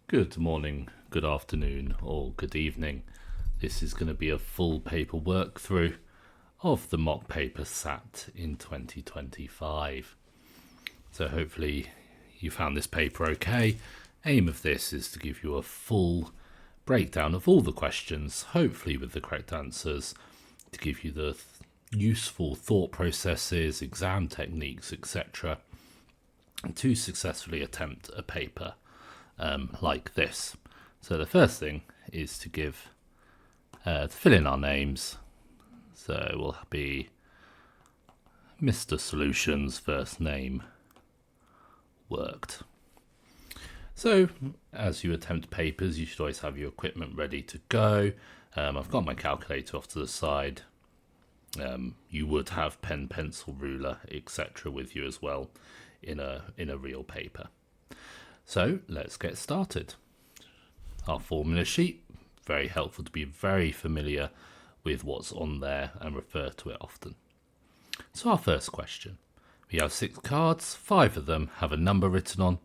Good morning, good afternoon, or good evening. This is going to be a full paper work through of the mock paper SAT in 2025. So hopefully you found this paper okay. Aim of this is to give you a full breakdown of all the questions, hopefully with the correct answers, to give you the useful thought processes, exam techniques, etc., to successfully attempt a paper like this. So the first thing is to fill in our names. So we'll be Mr. Solutions, first name, worked. So as you attempt papers, you should always have your equipment ready to go. I've got my calculator off to the side. You would have pen, pencil, ruler, etc. with you as well in a real paper. So let's get started. Our formula sheet, very helpful to be very familiar with what's on there and refer to it often. So our first question, we have 6 cards, 5 of them have a number written on.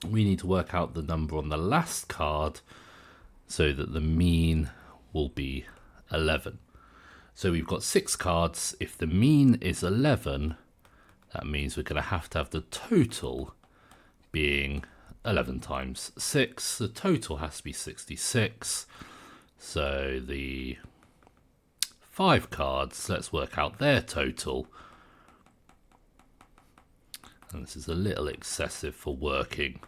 We need to work out the number on the last card so that the mean will be 11. So we've got 6 cards. If the mean is 11, that means we're going to have the total being 11 times 6. The total has to be 66. So the 5 cards, let's work out their total. And this is a little excessive for working,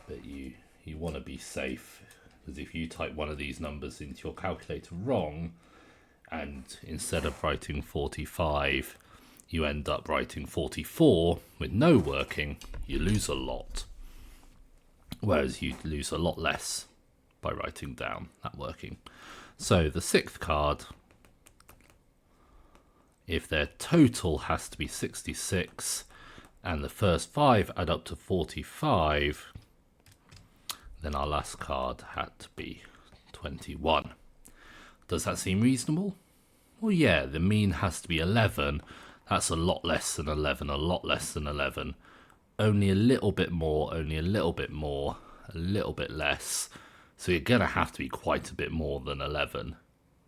but you want to be safe, because if you type one of these numbers into your calculator wrong, and instead of writing 45, you end up writing 44 with no working, you lose a lot. Whereas you lose a lot less by writing down that working. So the 6th card, if their total has to be 66 and the first 5 add up to 45, then our last card had to be 21. Does that seem reasonable? Well, yeah, the mean has to be 11. That's a lot less than 11, a lot less than 11. Only a little bit more, only a little bit more, a little bit less. So you're going to have to be quite a bit more than 11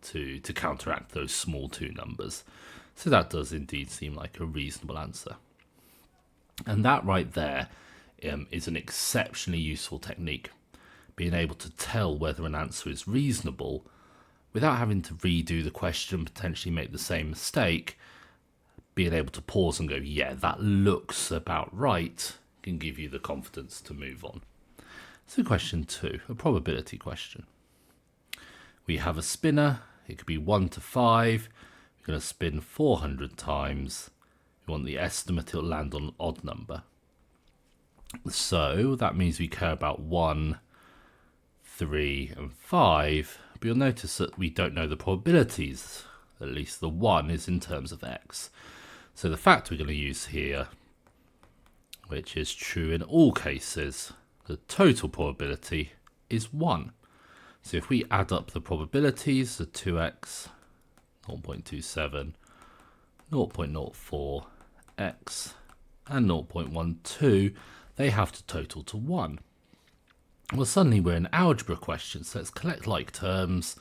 to counteract those small 2 numbers. So that does indeed seem like a reasonable answer. And that right there is an exceptionally useful technique. Being able to tell whether an answer is reasonable without having to redo the question, potentially make the same mistake. Being able to pause and go, yeah, that looks about right, can give you the confidence to move on. So question 2, a probability question. We have a spinner. It could be 1 to 5. We're going to spin 400 times. We want the estimate it'll land on an odd number. So that means we care about 1, 3 and 5. But you'll notice that we don't know the probabilities. At least the 1 is in terms of x. So the fact we're going to use here, which is true in all cases, the total probability is 1. So if we add up the probabilities, the 2x, 0.27, 0.04, x, and 0.12, they have to total to 1. Well, suddenly we're in algebra questions, so let's collect like terms,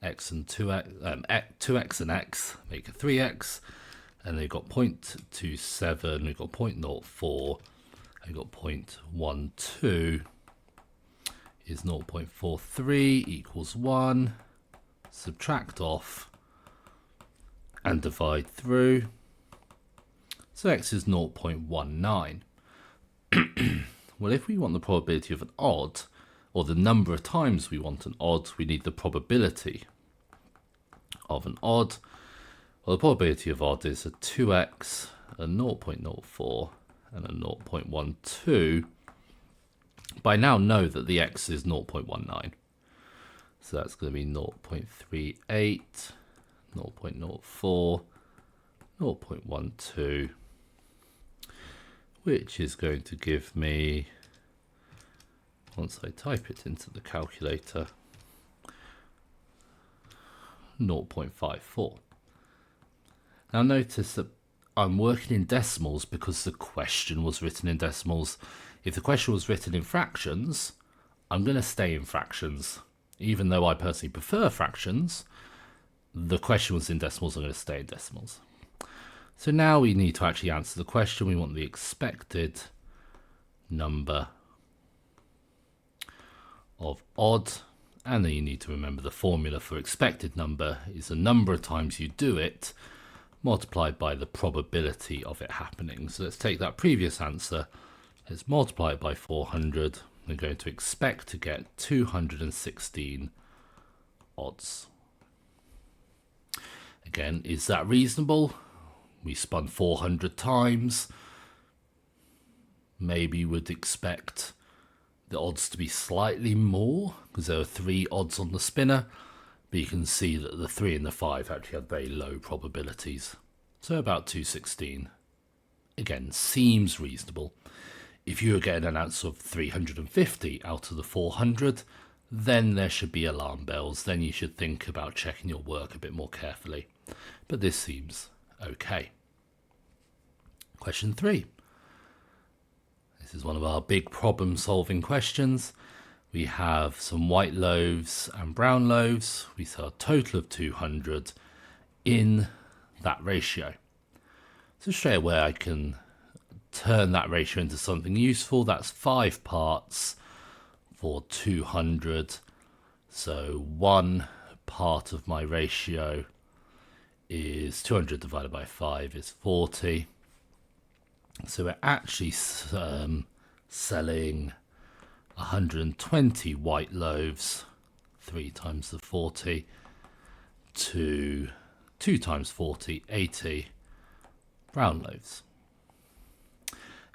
x and 2x and x make a 3x. And they've got 0.27, we've got 0.04, and we've got 0.12 is 0.43 equals 1. Subtract off and divide through. So x is 0.19. Well, if we want the probability of an odd, or the number of times we want an odd, we need the probability of an odd. Well, the probability of odd is a 2x, a 0.04, and a 0.12. But I now know that the x is 0.19. So that's going to be 0.38, 0.04, 0.12, which is going to give me, once I type it into the calculator, 0.54. Now notice that I'm working in decimals because the question was written in decimals. If the question was written in fractions, I'm going to stay in fractions. Even though I personally prefer fractions, the question was in decimals, I'm going to stay in decimals. So now we need to actually answer the question. We want the expected number of odd, and then you need to remember the formula for expected number is the number of times you do it multiplied by the probability of it happening. So let's take that previous answer, let's multiply it by 400. We're going to expect to get 216 odds. Again, is that reasonable? We spun 400 times. Maybe would expect the odds to be slightly more because there are 3 odds on the spinner, but you can see that the 3 and the 5 actually have very low probabilities. So about 216, again, seems reasonable. If you were getting an answer of 350 out of the 400, then there should be alarm bells. Then you should think about checking your work a bit more carefully. But this seems okay. Question 3. This is one of our big problem-solving questions. We have some white loaves and brown loaves. We sell a total of 200 in that ratio. So straight away I can turn that ratio into something useful. That's 5 parts for 200. So 1 part of my ratio is 200 divided by 5 is 40. So we're actually selling 120 white loaves, 3 times the 40, to 2 times 40, 80 brown loaves.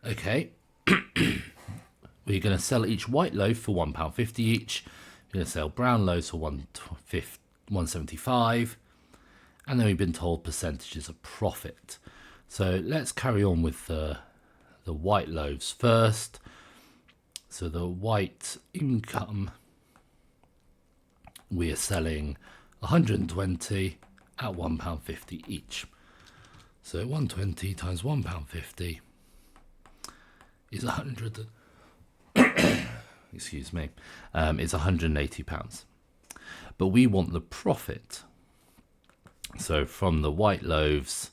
Okay, we're going to sell each white loaf for £1.50 each. We're going to sell brown loaves for £1.75, and then we've been told percentages of profit. So let's carry on with the white loaves first. So the white income, we are selling 120 at £1.50 each. So 120 times £1.50 is 100. Excuse me, is £180. But we want the profit. So from the white loaves,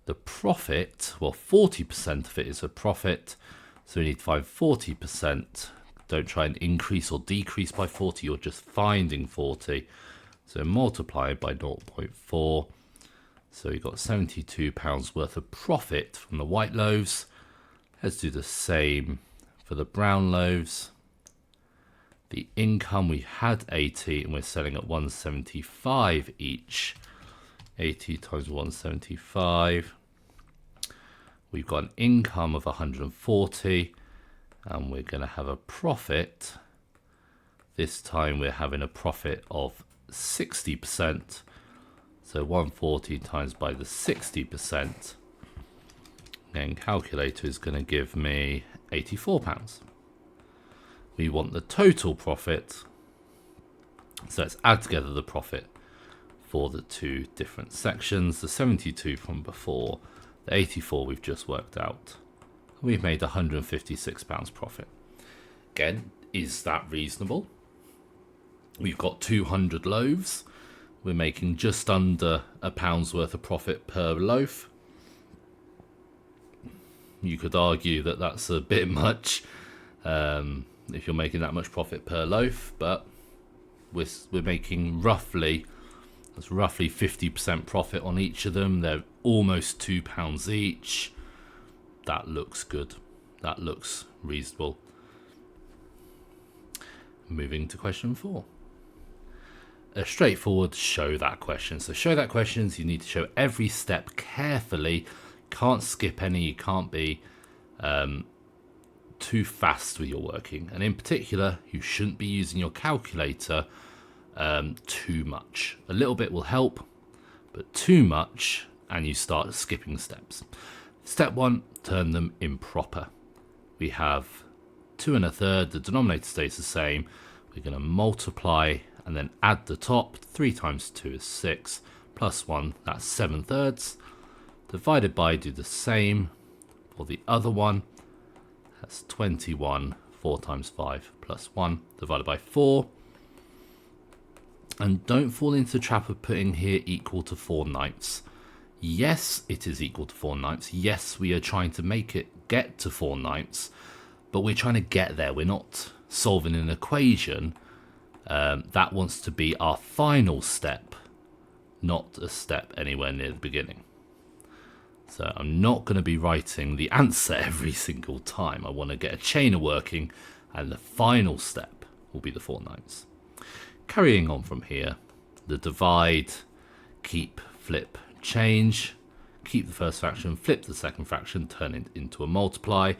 the profit, well, 40% of it is a profit. So we need to find 40%. Don't try and increase or decrease by 40. You're just finding 40. So multiply by 0.4. So we've got £72 worth of profit from the white loaves. Let's do the same for the brown loaves. The income, we had 80 and we're selling at 175 each. 80 times 175. We've got an income of 140 and we're going to have a profit. This time we're having a profit of 60%. So 140 times by the 60%. And calculator is going to give me £84. We want the total profit. So let's add together the profit for the 2 different sections. The 72 from before, the 84 we've just worked out. We've made £156 profit. Again, is that reasonable? We've got 200 loaves. We're making just under £1 worth of profit per loaf. You could argue that that's a bit much if you're making that much profit per loaf, but we're making roughly 50% profit on each of them. They're almost £2 each. That looks good. That looks reasonable. Moving to question 4. A straightforward show that question. So show that questions, you need to show every step carefully. Can't skip any. You can't be too fast with your working. And in particular, you shouldn't be using your calculator too much. A little bit will help, but too much and you start skipping steps. Step 1, turn them improper. We have 2 1/3, the denominator stays the same. We're going to multiply and then add the top. 3 times 2 is 6, plus 1, that's 7/3. Divided by, do the same for the other one. That's 21, 4 times 5 plus 1 divided by 4. And don't fall into the trap of putting here equal to 4/9. Yes, it is equal to 4/9. Yes, we are trying to make it get to 4/9, but we're trying to get there. We're not solving an equation. That wants to be our final step, not a step anywhere near the beginning. So I'm not going to be writing the answer every single time. I want to get a chain of working, and the final step will be the 4/9. Carrying on from here, the divide, keep, flip, change. Keep the first fraction, flip the second fraction, turn it into a multiply.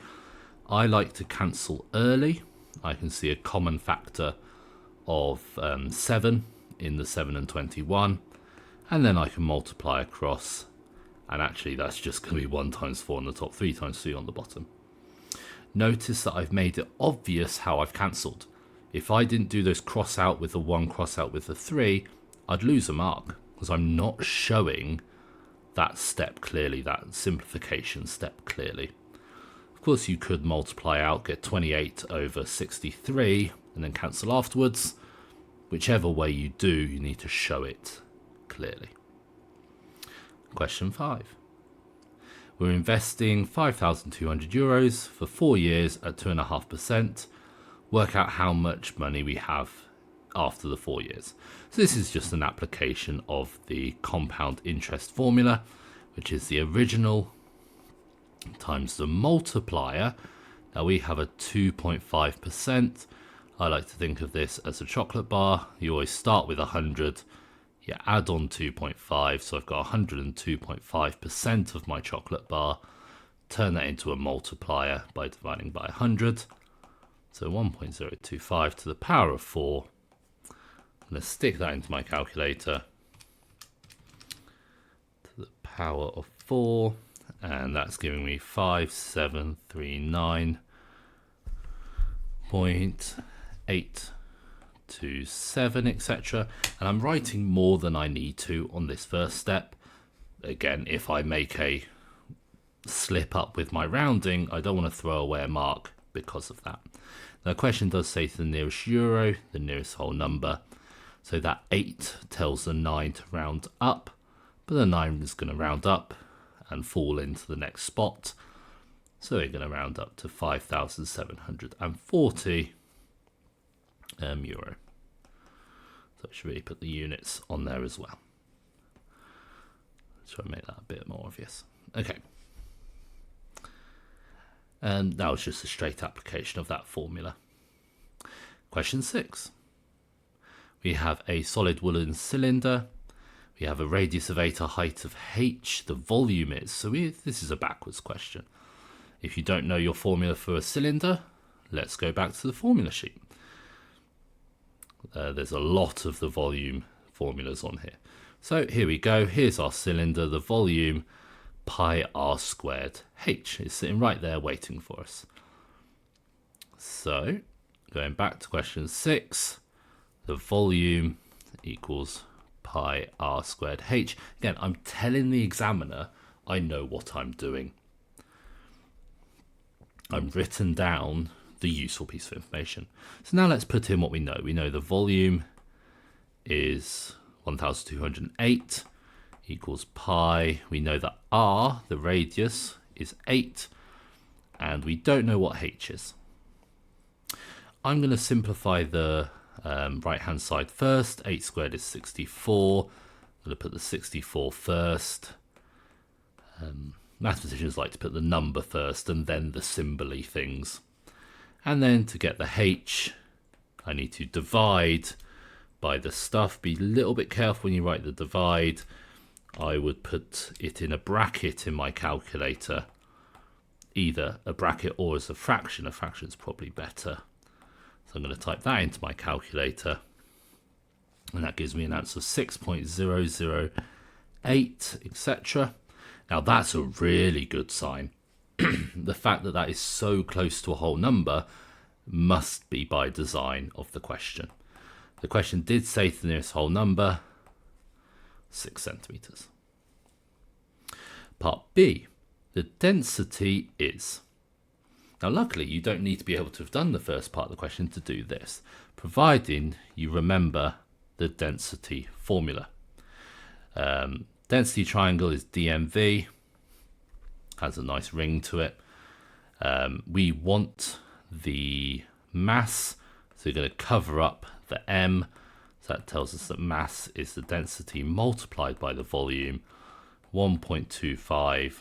I like to cancel early. I can see a common factor of 7 in the 7 and 21. And then I can multiply across. And actually, that's just going to be 1 times 4 on the top, 3 times 3 on the bottom. Notice that I've made it obvious how I've cancelled. If I didn't do those cross out with the 1, cross out with the 3, I'd lose a mark because I'm not showing that step clearly, that simplification step clearly. Of course, you could multiply out, get 28 over 63, and then cancel afterwards. Whichever way you do, you need to show it clearly. Question 5. We're investing €5,200 for 4 years at 2.5%. Work out how much money we have after the 4 years. So this is just an application of the compound interest formula, which is the original times the multiplier. Now we have a 2.5%. I like to think of this as a chocolate bar. You always start with 100. You add on 2.5, so I've got 102.5% of my chocolate bar. Turn that into a multiplier by dividing by 100. So 1.025 to the power of 4. I'm going to stick that into my calculator. To the power of 4. And that's giving me 5739.827, etc. And I'm writing more than I need to on this first step. Again, if I make a slip up with my rounding, I don't want to throw away a mark because of that. Now, the question does say to the nearest euro, the nearest whole number. So that 8 tells the 9 to round up, but the 9 is going to round up and fall into the next spot. So we're going to round up to 5,740 euro. So I should really put the units on there as well. Try to make that a bit more obvious. Okay. And that was just a straight application of that formula. Question 6. We have a solid wooden cylinder. We have a radius of 8, a height of h. The volume is. So this is a backwards question. If you don't know your formula for a cylinder, let's go back to the formula sheet. There's a lot of the volume formulas on here. So here we go. Here's our cylinder. The volume, pi r squared h, is sitting right there waiting for us. So going back to question 6, the volume equals pi r squared h. Again, I'm telling the examiner I know what I'm doing. I've written down the useful piece of information. So now let's put in what we know. We know the volume is 1,208 equals pi. We know that r, the radius, is 8, and we don't know what h is. I'm going to simplify the right hand side first. 8 squared is 64. I'm going to put the 64 first. Mathematicians like to put the number first and then the symbol-y things. And then to get the h, I need to divide by the stuff. Be a little bit careful when you write the divide. I would put it in a bracket in my calculator, either a bracket or as a fraction. A fraction is probably better. So I'm going to type that into my calculator, and that gives me an answer of 6.008, etc. Now that's a really good sign. The fact that that is so close to a whole number must be by design of the question. The question did say to the nearest whole number, 6 centimeters. Part B, the density is. Now, luckily, you don't need to be able to have done the first part of the question to do this, providing you remember the density formula. Density triangle is DMV, has a nice ring to it. We want the mass, so we're going to cover up the M. So that tells us that mass is the density multiplied by the volume, 1.25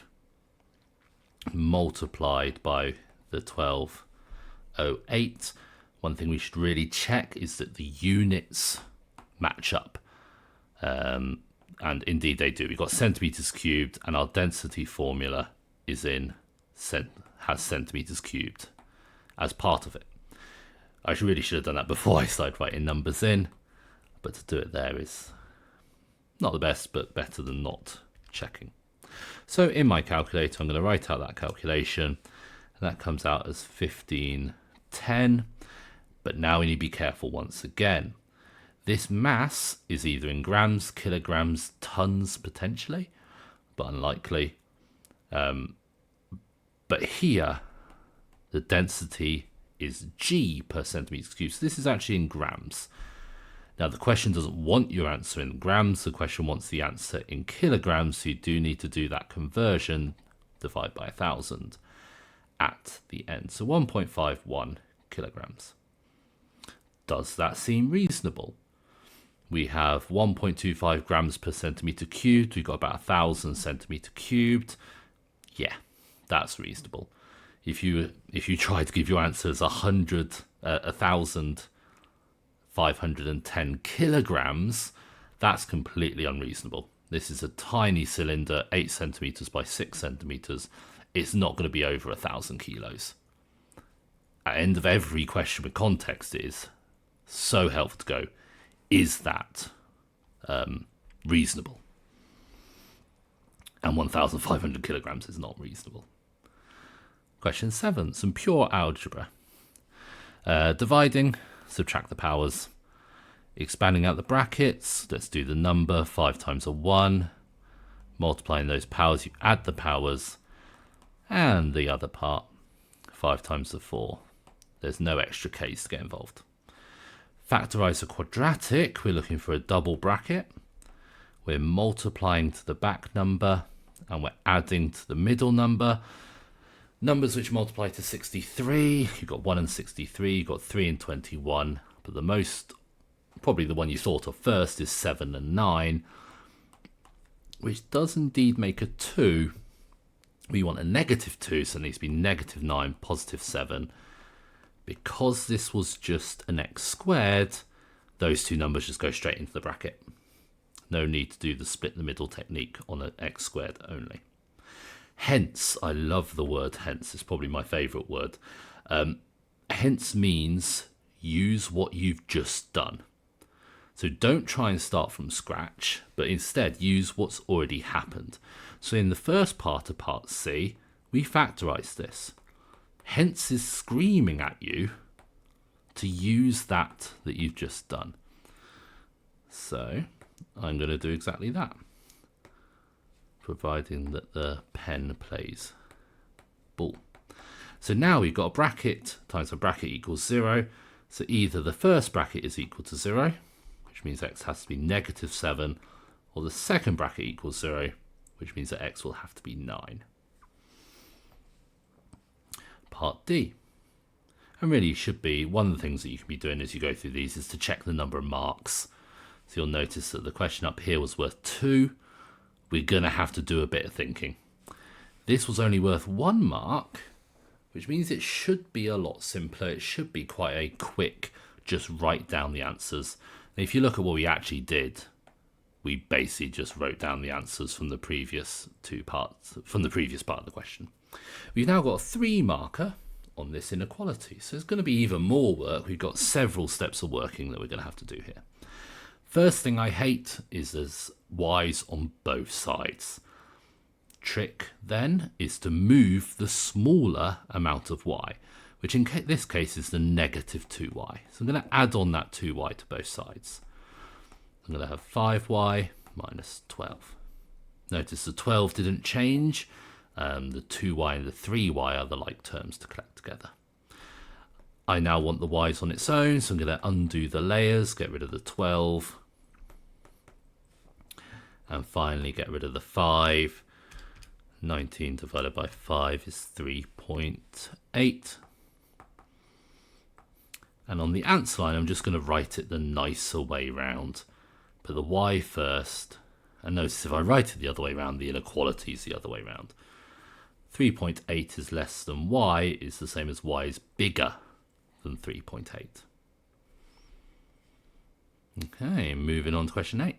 multiplied by the 1208. One thing we should really check is that the units match up. And indeed they do. We've got centimeters cubed, and our density formula is has centimeters cubed as part of it. I really should have done that before I started writing numbers in, but to do it there is not the best, but better than not checking. So in my calculator, I'm going to write out that calculation, and that comes out as 1510. But now we need to be careful once again. This mass is either in grams, kilograms, tons potentially, but unlikely. But here, the density is G per centimetre cubed. So this is actually in grams. Now, the question doesn't want your answer in grams. The question wants the answer in kilograms. So you do need to do that conversion, divide by 1,000 at the end. So 1.51 kilograms. Does that seem reasonable? We have 1.25 grams per centimetre cubed. We've got about 1,000 centimetre cubed. Yeah, that's reasonable. If you try to give your answer as 1,510 kilograms, that's completely unreasonable. This is a tiny cylinder, 8 centimetres by 6 centimetres. It's not going to be over 1,000 kilos. At the end of every question with context is so helpful to go, is that reasonable? And 1,500 kilograms is not reasonable. Question 7, some pure algebra. Dividing, subtract the powers. Expanding out the brackets, let's do the number, 5 times a 1. Multiplying those powers, you add the powers. And the other part, 5 times the 4. There's no extra k's to get involved. Factorise a quadratic, we're looking for a double bracket. We're multiplying to the back number, and we're adding to the middle number. Numbers which multiply to 63, you've got 1 and 63, you've got 3 and 21, but the most, probably the one you thought of first, is 7 and 9, which does indeed make a 2. We want a negative 2, so it needs to be negative 9, positive 7. Because this was just an x squared, those two numbers just go straight into the bracket. No need to do the split in the middle technique on an x squared only. Hence, I love the word hence. It's probably my favourite word. Hence means use what you've just done. So don't try and start from scratch, but instead use what's already happened. So in the first part of part C, we factorise this. Hence is screaming at you to use that you've just done. So I'm going to do exactly that, providing that the pen plays ball. So now we've got a bracket times a bracket equals 0. So either the first bracket is equal to 0, which means x has to be negative 7, or the second bracket equals 0, which means that x will have to be 9. Part D. And really you should be, one of the things that you can be doing as you go through these is to check the number of marks. So you'll notice that the question up here was worth 2. We're going to have to do a bit of thinking. This was only worth 1 mark, which means it should be a lot simpler. It should be quite a quick, just write down the answers. And if you look at what we actually did, we basically just wrote down the answers from the previous part of the question. We've now got a 3 marker on this inequality, so it's going to be even more work. We've got several steps of working that we're going to have to do here. First thing I hate is there's y's on both sides. Trick then is to move the smaller amount of y, which in this case is the negative 2y. So I'm going to add on that 2y to both sides. I'm going to have 5y minus 12. Notice the 12 didn't change. The 2y and the 3y are the like terms to collect together. I now want the y's on its own, so I'm going to undo the layers, get rid of the 12, and finally get rid of the 5. 19 divided by 5 is 3.8. And on the answer line, I'm just going to write it the nicer way round. Put the y first, and notice if I write it the other way round, the inequality is the other way round. 3.8 is less than y is the same as y is bigger than 3.8. Okay, moving on to question 8.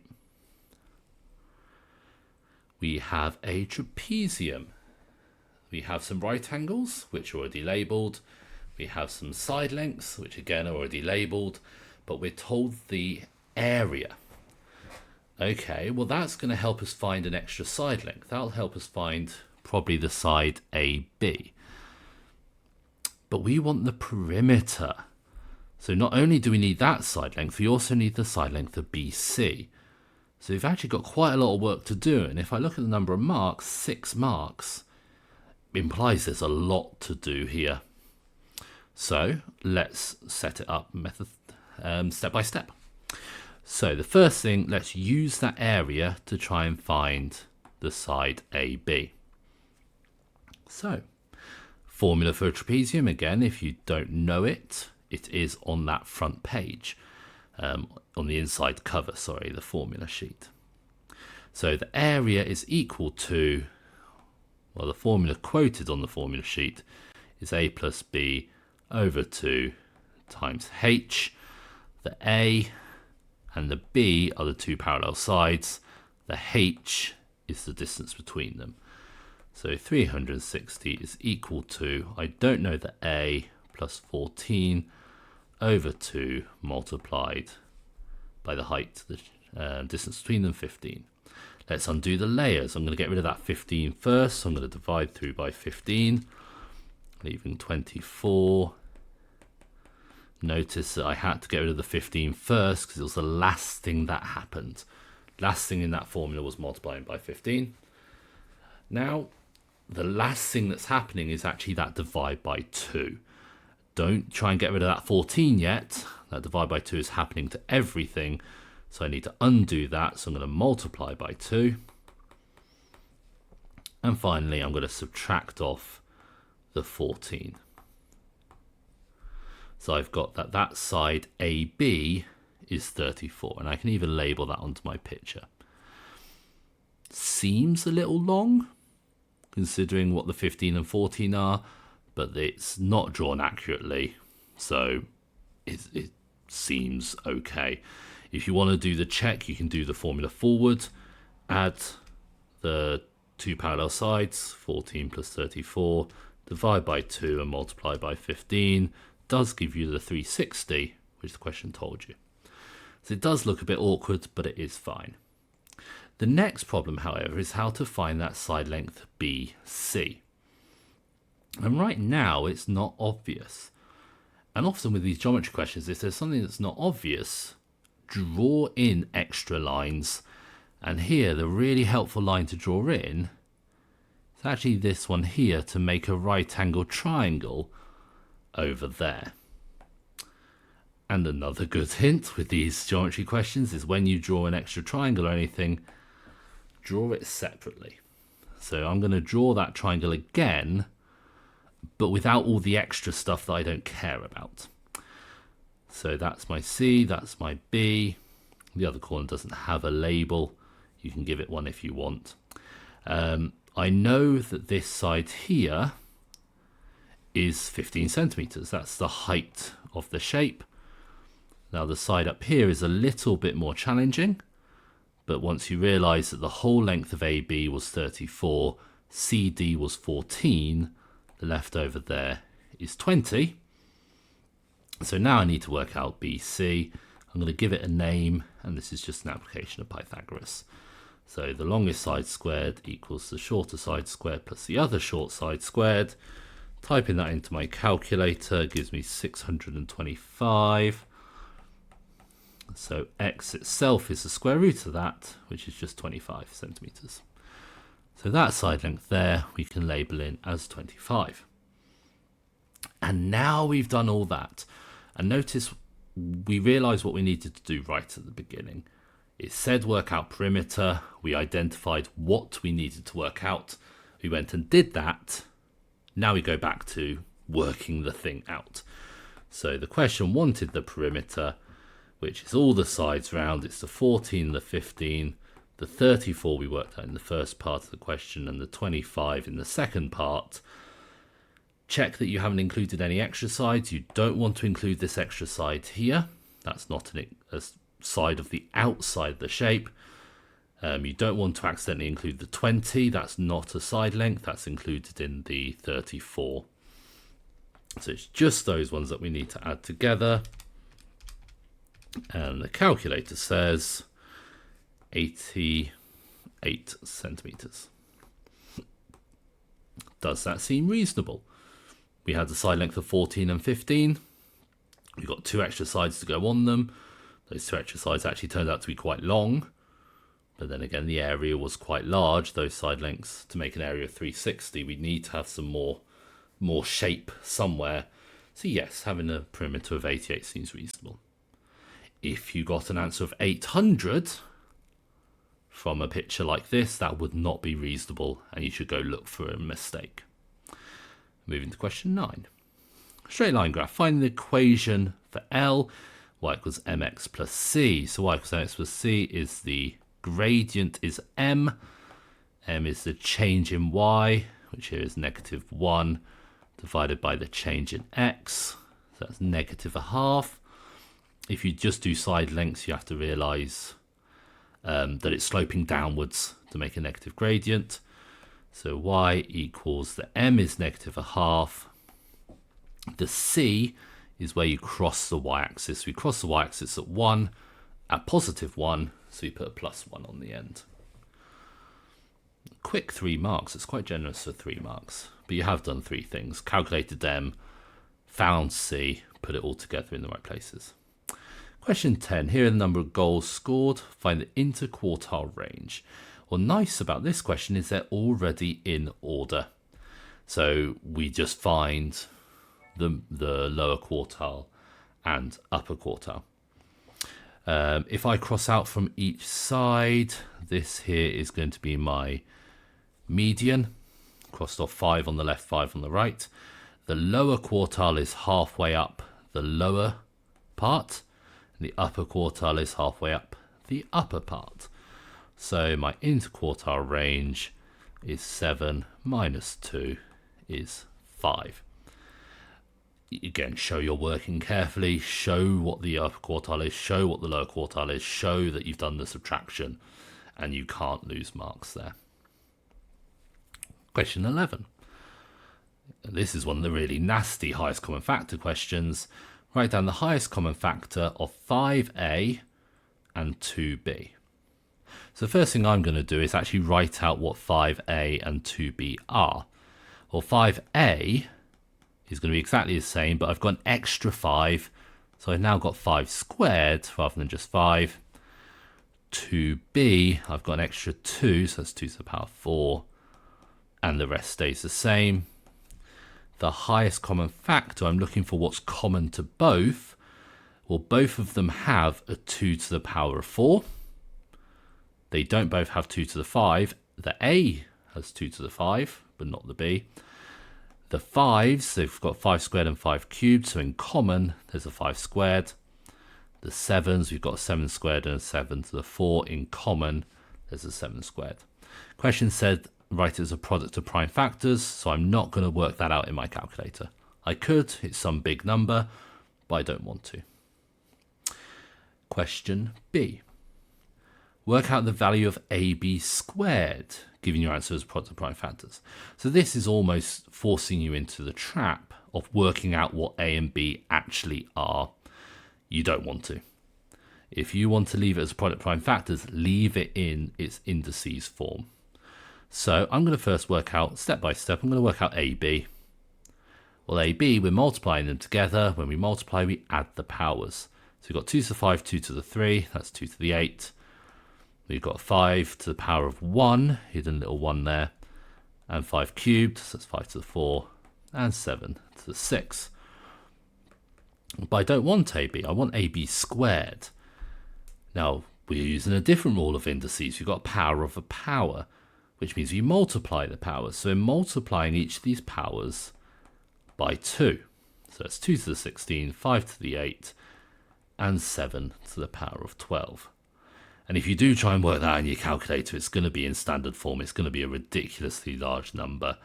We have a trapezium. We have some right angles, which are already labelled. We have some side lengths, which again are already labelled, but we're told the area. Okay, well that's going to help us find an extra side length. That'll help us find probably the side AB. But we want the perimeter. So not only do we need that side length, we also need the side length of BC. So we've actually got quite a lot of work to do. And if I look at the number of marks, 6 marks, implies there's a lot to do here. So let's set it up step by step. So the first thing, let's use that area to try and find the side AB. So, formula for a trapezium, again, if you don't know it, it is on that front page, on the inside cover, sorry, the formula sheet. So the area is equal to, well, the formula quoted on the formula sheet is A plus B over 2 times H. The A and the B are the two parallel sides. The H is the distance between them. So 360 is equal to, I don't know the A, plus 14 over 2 multiplied by the height, the distance between them, 15. Let's undo the layers. I'm going to get rid of that 15 first. So I'm going to divide through by 15, leaving 24. Notice that I had to get rid of the 15 first because it was the last thing that happened. Last thing in that formula was multiplying by 15. Now, the last thing that's happening is actually that divide by 2. Don't try and get rid of that 14 yet. That divide by 2 is happening to everything. So I need to undo that. So I'm going to multiply by 2. And finally, I'm going to subtract off the 14. So I've got that side AB is 34. And I can even label that onto my picture. Seems a little long, considering what the 15 and 14 are, but it's not drawn accurately, so it seems okay. If you want to do the check, you can do the formula forward, add the two parallel sides, 14 plus 34, divide by 2 and multiply by 15, does give you the 360, which the question told you. So it does look a bit awkward, but it is fine. The next problem, however, is how to find that side length BC. And right now, it's not obvious. And often with these geometry questions, if there's something that's not obvious, draw in extra lines. And here, the really helpful line to draw in is actually this one here to make a right angle triangle over there. And another good hint with these geometry questions is when you draw an extra triangle or anything, draw it separately. So I'm going to draw that triangle again, but without all the extra stuff that I don't care about. So that's my C, that's my B. The other corner doesn't have a label. You can give it one if you want. I know that this side here is 15 centimeters. That's the height of the shape. Now the side up here is a little bit more challenging, but once you realize that the whole length of AB was 34, CD was 14, the left over there is 20. So now I need to work out BC. I'm going to give it a name, and this is just an application of Pythagoras. So the longest side squared equals the shorter side squared plus the other short side squared. Typing that into my calculator gives me 625. So x itself is the square root of that, which is just 25 centimeters. So that side length there, we can label in as 25. And now we've done all that. And notice we realised what we needed to do right at the beginning. It said work out perimeter. We identified what we needed to work out. We went and did that. Now we go back to working the thing out. So the question wanted the perimeter, which is all the sides round. It's the 14, the 15, the 34 we worked out in the first part of the question, and the 25 in the second part. Check that you haven't included any extra sides. You don't want to include this extra side here. That's not a side of the outside of the shape. You don't want to accidentally include the 20. That's not a side length. That's included in the 34. So it's just those ones that we need to add together. And the calculator says 88 centimeters. Does that seem reasonable? We had the side length of 14 and 15. We've got 2 extra sides to go on them. Those 2 extra sides actually turned out to be quite long. But then again, the area was quite large. Those side lengths, to make an area of 360, we need to have some more shape somewhere. So yes, having a perimeter of 88 seems reasonable. If you got an answer of 800 from a picture like this, that would not be reasonable, and you should go look for a mistake. Moving to question 9. Straight line graph. Find the equation for L. Y equals mx plus c. So y equals mx plus c is the gradient is m. M is the change in y, which here is -1, divided by the change in x. So that's -1/2. If you just do side lengths, you have to realise that it's sloping downwards to make a negative gradient. So y equals the m is -1/2. The c is where you cross the y-axis. We cross the y-axis at 1, at +1, so you put a +1 on the end. Quick 3 marks. It's quite generous for 3 marks. But you have done 3 things. Calculated m, found c, put it all together in the right places. Question 10. Here are the number of goals scored. Find the interquartile range. What's nice about this question is they're already in order. So we just find the lower quartile and upper quartile. If I cross out from each side, this here is going to be my median. Crossed off 5 on the left, 5 on the right. The lower quartile is halfway up the lower part. And the upper quartile is halfway up the upper part. So my interquartile range is 7 minus 2 is 5. Again, show you're working carefully, show what the upper quartile is, show what the lower quartile is, show that you've done the subtraction, and you can't lose marks there. Question 11. This is one of the really nasty highest common factor questions. Write down the highest common factor of 5a and 2b. So the first thing I'm going to do is actually write out what 5a and 2b are. Well, 5a is going to be exactly the same, but I've got an extra 5, so I've now got 5 squared rather than just 5. 2b, I've got an extra 2, so that's 2 to the power 4, and the rest stays the same. The highest common factor, I'm looking for what's common to both. Well, both of them have a 2 to the power of 4. They don't both have 2 to the 5. The A has 2 to the 5, but not the B. The 5s, they've got 5 squared and 5 cubed, so in common, there's a 5 squared. The 7s, we've got a 7 squared and a 7 to the 4. In common, there's a 7 squared. Question said, write it as a product of prime factors, so I'm not going to work that out in my calculator. I could, it's some big number, but I don't want to. Question B. Work out the value of AB squared, giving your answer as a product of prime factors. So this is almost forcing you into the trap of working out what A and B actually are. You don't want to. If you want to leave it as a product of prime factors, leave it in its indices form. So I'm going to first work out, step by step, I'm going to work out AB. Well, AB, we're multiplying them together. When we multiply, we add the powers. So we've got 2 to the 5, 2 to the 3, that's 2 to the 8. We've got 5 to the power of 1, hidden little 1 there, and 5 cubed, so that's 5 to the 4, and 7 to the 6. But I don't want AB, I want AB squared. Now, we're using a different rule of indices. You've got power of a power, which means you multiply the powers. So in multiplying each of these powers by 2. So it's 2 to the 16, 5 to the 8, and 7 to the power of 12. And if you do try and work that out in your calculator, it's going to be in standard form. It's going to be a ridiculously large number.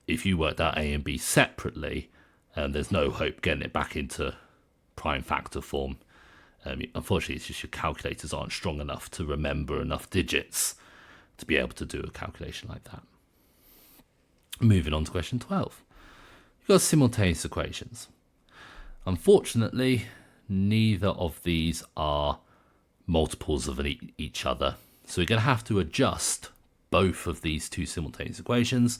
If you worked out A and B separately, there's no hope getting it back into prime factor form. Unfortunately, it's just your calculators aren't strong enough to remember enough digits to be able to do a calculation like that. Moving on to question 12. You've got simultaneous equations. Unfortunately, neither of these are multiples of each other. So we're going to have to adjust both of these two simultaneous equations.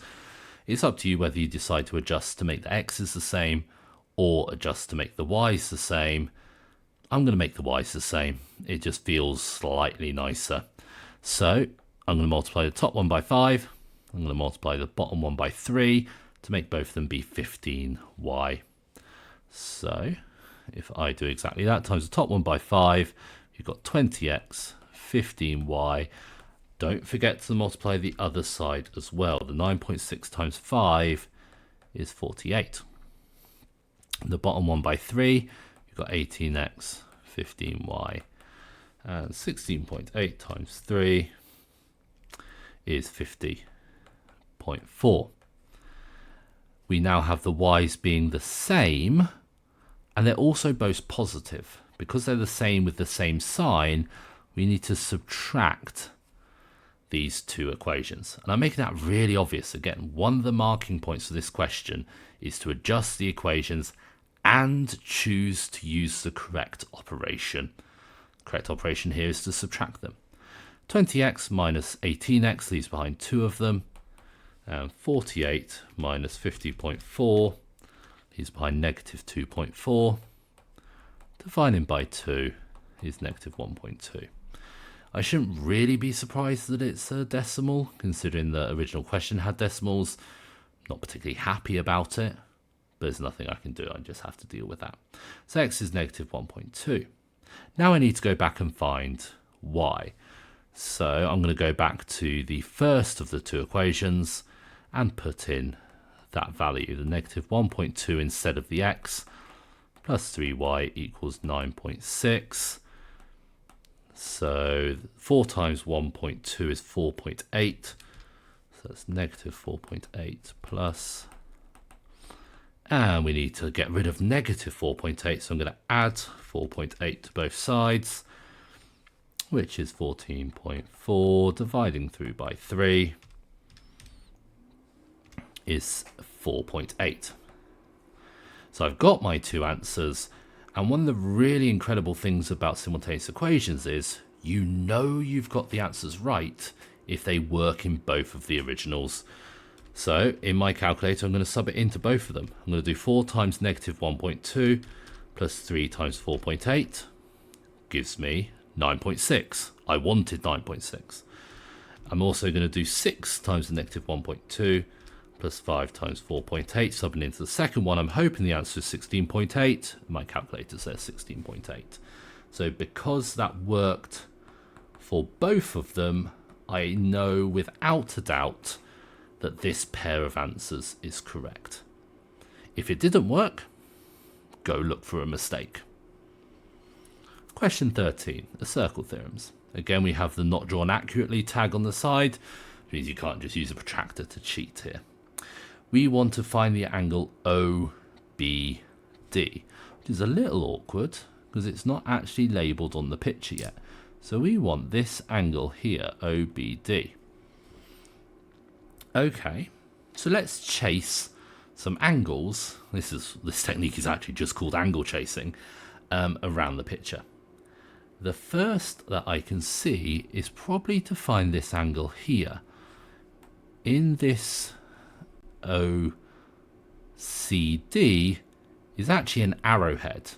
It's up to you whether you decide to adjust to make the x's the same or adjust to make the y's the same. I'm going to make the y's the same. It just feels slightly nicer. So I'm going to multiply the top one by 5. I'm going to multiply the bottom one by 3 to make both of them be 15y. So if I do exactly that, times the top one by 5, you've got 20x, 15y. Don't forget to multiply the other side as well. The 9.6 times 5 is 48. The bottom one by 3, you've got 18x, 15y. And 16.8 times 3 is 50.4. We now have the y's being the same, and they're also both positive. Because they're the same with the same sign, we need to subtract these two equations. And I'm making that really obvious. Again, one of the marking points for this question is to adjust the equations and choose to use the correct operation. The correct operation here is to subtract them. 20x minus 18x leaves behind 2 of them. And 48 minus 50.4 leaves behind negative 2.4. Dividing by 2 is negative 1.2. I shouldn't really be surprised that it's a decimal, considering the original question had decimals. Not particularly happy about it, but there's nothing I can do. I just have to deal with that. So x is negative 1.2. Now I need to go back and find y. So I'm going to go back to the first of the two equations and put in that value, the negative 1.2 instead of the x, plus 3y equals 9.6. So 4 times 1.2 is 4.8. So that's negative 4.8 plus. And we need to get rid of negative 4.8. So I'm going to add 4.8 to both sides, which is 14.4 dividing through by 3 is 4.8. So I've got my two answers, and one of the really incredible things about simultaneous equations is you know you've got the answers right if they work in both of the originals. So in my calculator, I'm going to sub it into both of them. I'm going to do 4 times negative 1.2 plus 3 times 4.8 gives me 9.6. I wanted 9.6. I'm also going to do 6 times the negative 1.2 plus 5 times 4.8, subbing into the second one. I'm hoping the answer is 16.8. My calculator says 16.8. So because that worked for both of them, I know without a doubt that this pair of answers is correct. If it didn't work, go look for a mistake. Question 13, the circle theorems. Again, we have the not drawn accurately tag on the side, which means you can't just use a protractor to cheat here. We want to find the angle OBD, which is a little awkward because it's not actually labelled on the picture yet. So we want this angle here, OBD. Okay, so let's chase some angles. This technique is actually just called angle chasing around the picture. The first that I can see is probably to find this angle here. In this OCD is actually an arrowhead.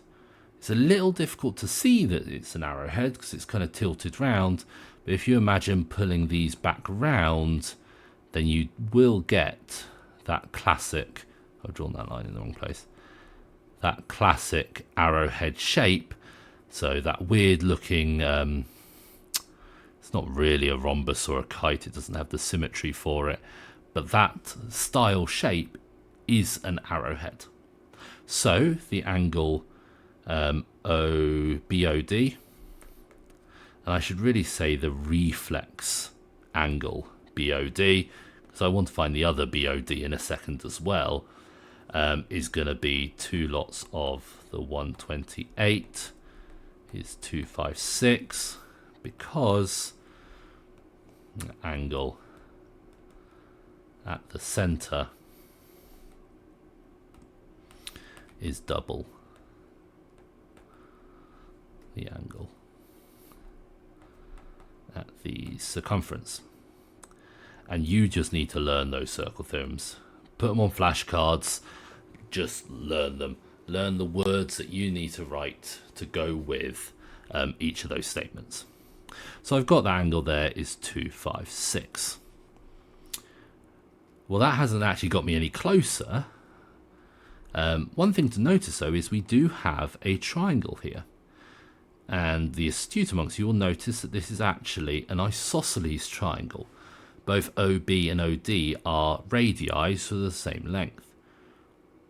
It's a little difficult to see that it's an arrowhead because it's kind of tilted round, But if you imagine pulling these back round, then you will get that classic, I've drawn that line in the wrong place, that classic arrowhead shape. So that weird looking, it's not really a rhombus or a kite, it doesn't have the symmetry for it, but that style shape is an arrowhead. So the angle OBOD, and I should really say the reflex angle BOD, because I want to find the other BOD in a second as well, is going to be 2 lots of the 128 is 256, because the angle at the center is double the angle at the circumference. And you just need to learn those circle theorems. Put them on flashcards, just learn them. Learn the words that you need to write to go with each of those statements. So I've got the angle there is 256. Well, that hasn't actually got me any closer. One thing to notice though is we do have a triangle here. And the astute amongst you will notice that this is actually an isosceles triangle. Both OB and OD are radii, so the same length.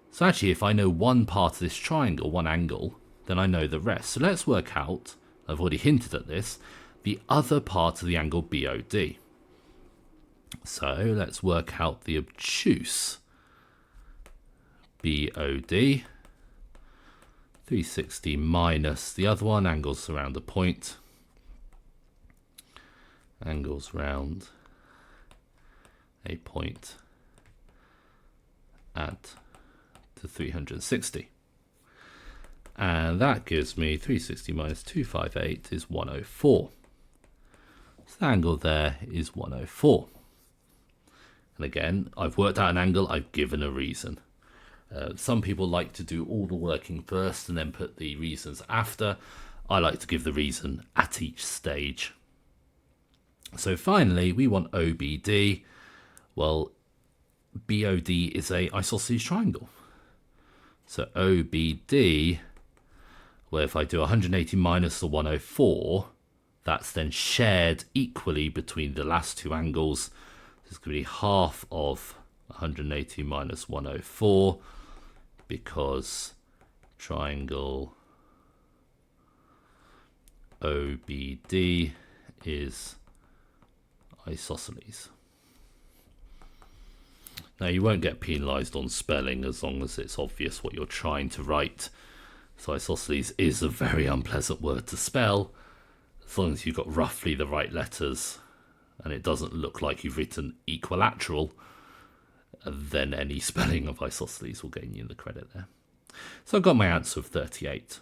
So actually, if I know one part of this triangle, one angle, then I know the rest. So let's work out, I've already hinted at this, the other part of the angle BOD. So let's work out the obtuse BOD. 360 minus the other one, angles around a point. Angles round a point, add to 360. And that gives me 360 minus 258 is 104. So the angle there is 104. And again, I've worked out an angle, I've given a reason. Some people like to do all the working first and then put the reasons after. I like to give the reason at each stage. So finally, we want OBD. Well, BOD is a isosceles triangle. So OBD, well, if I do 180 minus the 104, that's then shared equally between the last two angles. It's going to be half of 180 minus 104, because triangle OBD is isosceles. Now, you won't get penalised on spelling as long as it's obvious what you're trying to write. So isosceles is a very unpleasant word to spell, as long as you've got roughly the right letters and it doesn't look like you've written equilateral, then any spelling of isosceles will gain you the credit there. So I've got my answer of 38.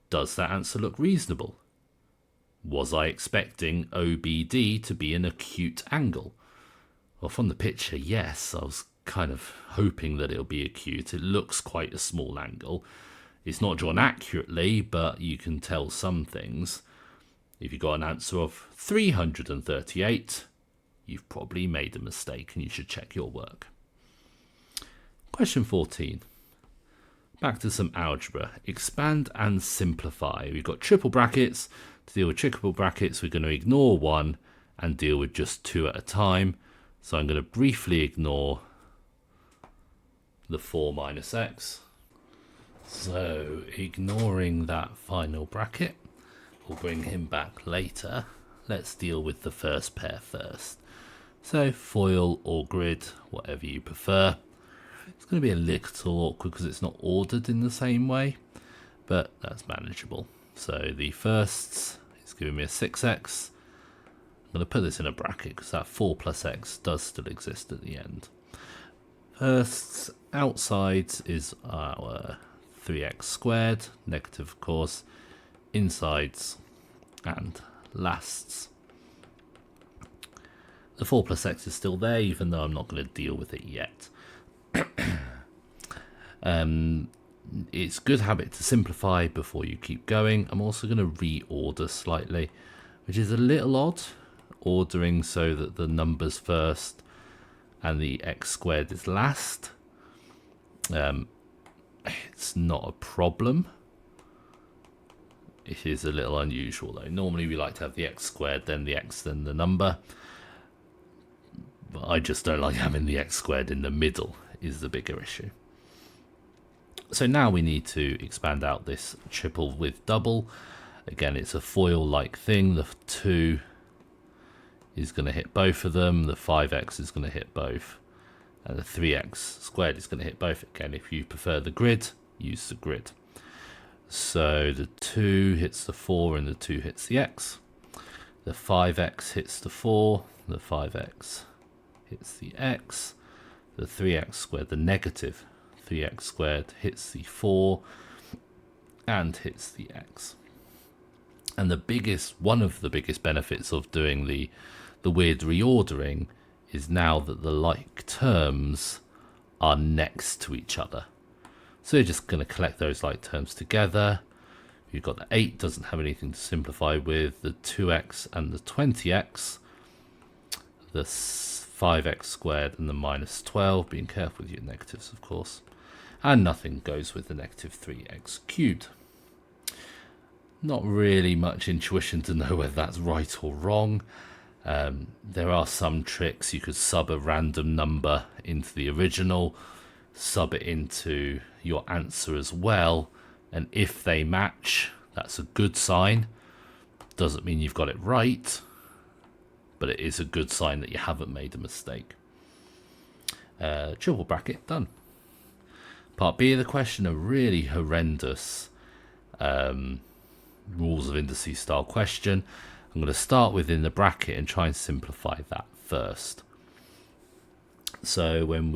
Does that answer look reasonable? Was I expecting OBD to be an acute angle? Well, from the picture, yes. I was kind of hoping that it'll be acute. It looks quite a small angle. It's not drawn accurately, but you can tell some things. If you've got an answer of 338, you've probably made a mistake and you should check your work. Question 14. Back to some algebra. Expand and simplify. We've got triple brackets. To deal with triple brackets, we're going to ignore one and deal with just two at a time. So I'm going to briefly ignore the 4 minus x. So ignoring that final bracket, we'll bring him back later. Let's deal with the first pair first. So foil or grid, whatever you prefer. It's going to be a little awkward because it's not ordered in the same way, but that's manageable. So the first is giving me a 6x. I'm going to put this in a bracket because that 4 plus x does still exist at the end. First outside is our 3x squared, negative of course, insides and lasts. The 4 plus x is still there, even though I'm not going to deal with it yet. It's a good habit to simplify before you keep going. I'm also going to reorder slightly. which is a little odd, ordering so that the number's first and the x squared is last. It's not a problem. It is a little unusual though. Normally we like to have the x squared, then the x, then the number. But I just don't like having the x squared in the middle is the bigger issue. So now we need to expand out this triple with double. Again, it's a foil-like thing. The 2 is going to hit both of them. The 5x is going to hit both. And the 3x squared is going to hit both. Again, if you prefer the grid, use the grid. So the 2 hits the 4 and the 2 hits the x. The 5x hits the 4. The 5x hits the x. The 3x squared, the negative 3x squared, hits the 4 and hits the x. And one of the biggest benefits of doing the weird reordering is now that the like terms are next to each other. So you're just going to collect those like terms together. You've got the 8 doesn't have anything to simplify with, the 2x and the 20x, the 5x squared and the minus 12, being careful with your negatives of course, and nothing goes with the negative 3x cubed. Not really much intuition to know whether that's right or wrong. There are some tricks. You could sub a random number into the original, sub it into your answer as well, and if they match, that's a good sign. Doesn't mean you've got it right, but it is a good sign that you haven't made a mistake. Triple bracket, done. Part B of the question, a really horrendous rules of indices style question. I'm going to start within the bracket and try and simplify that first. So when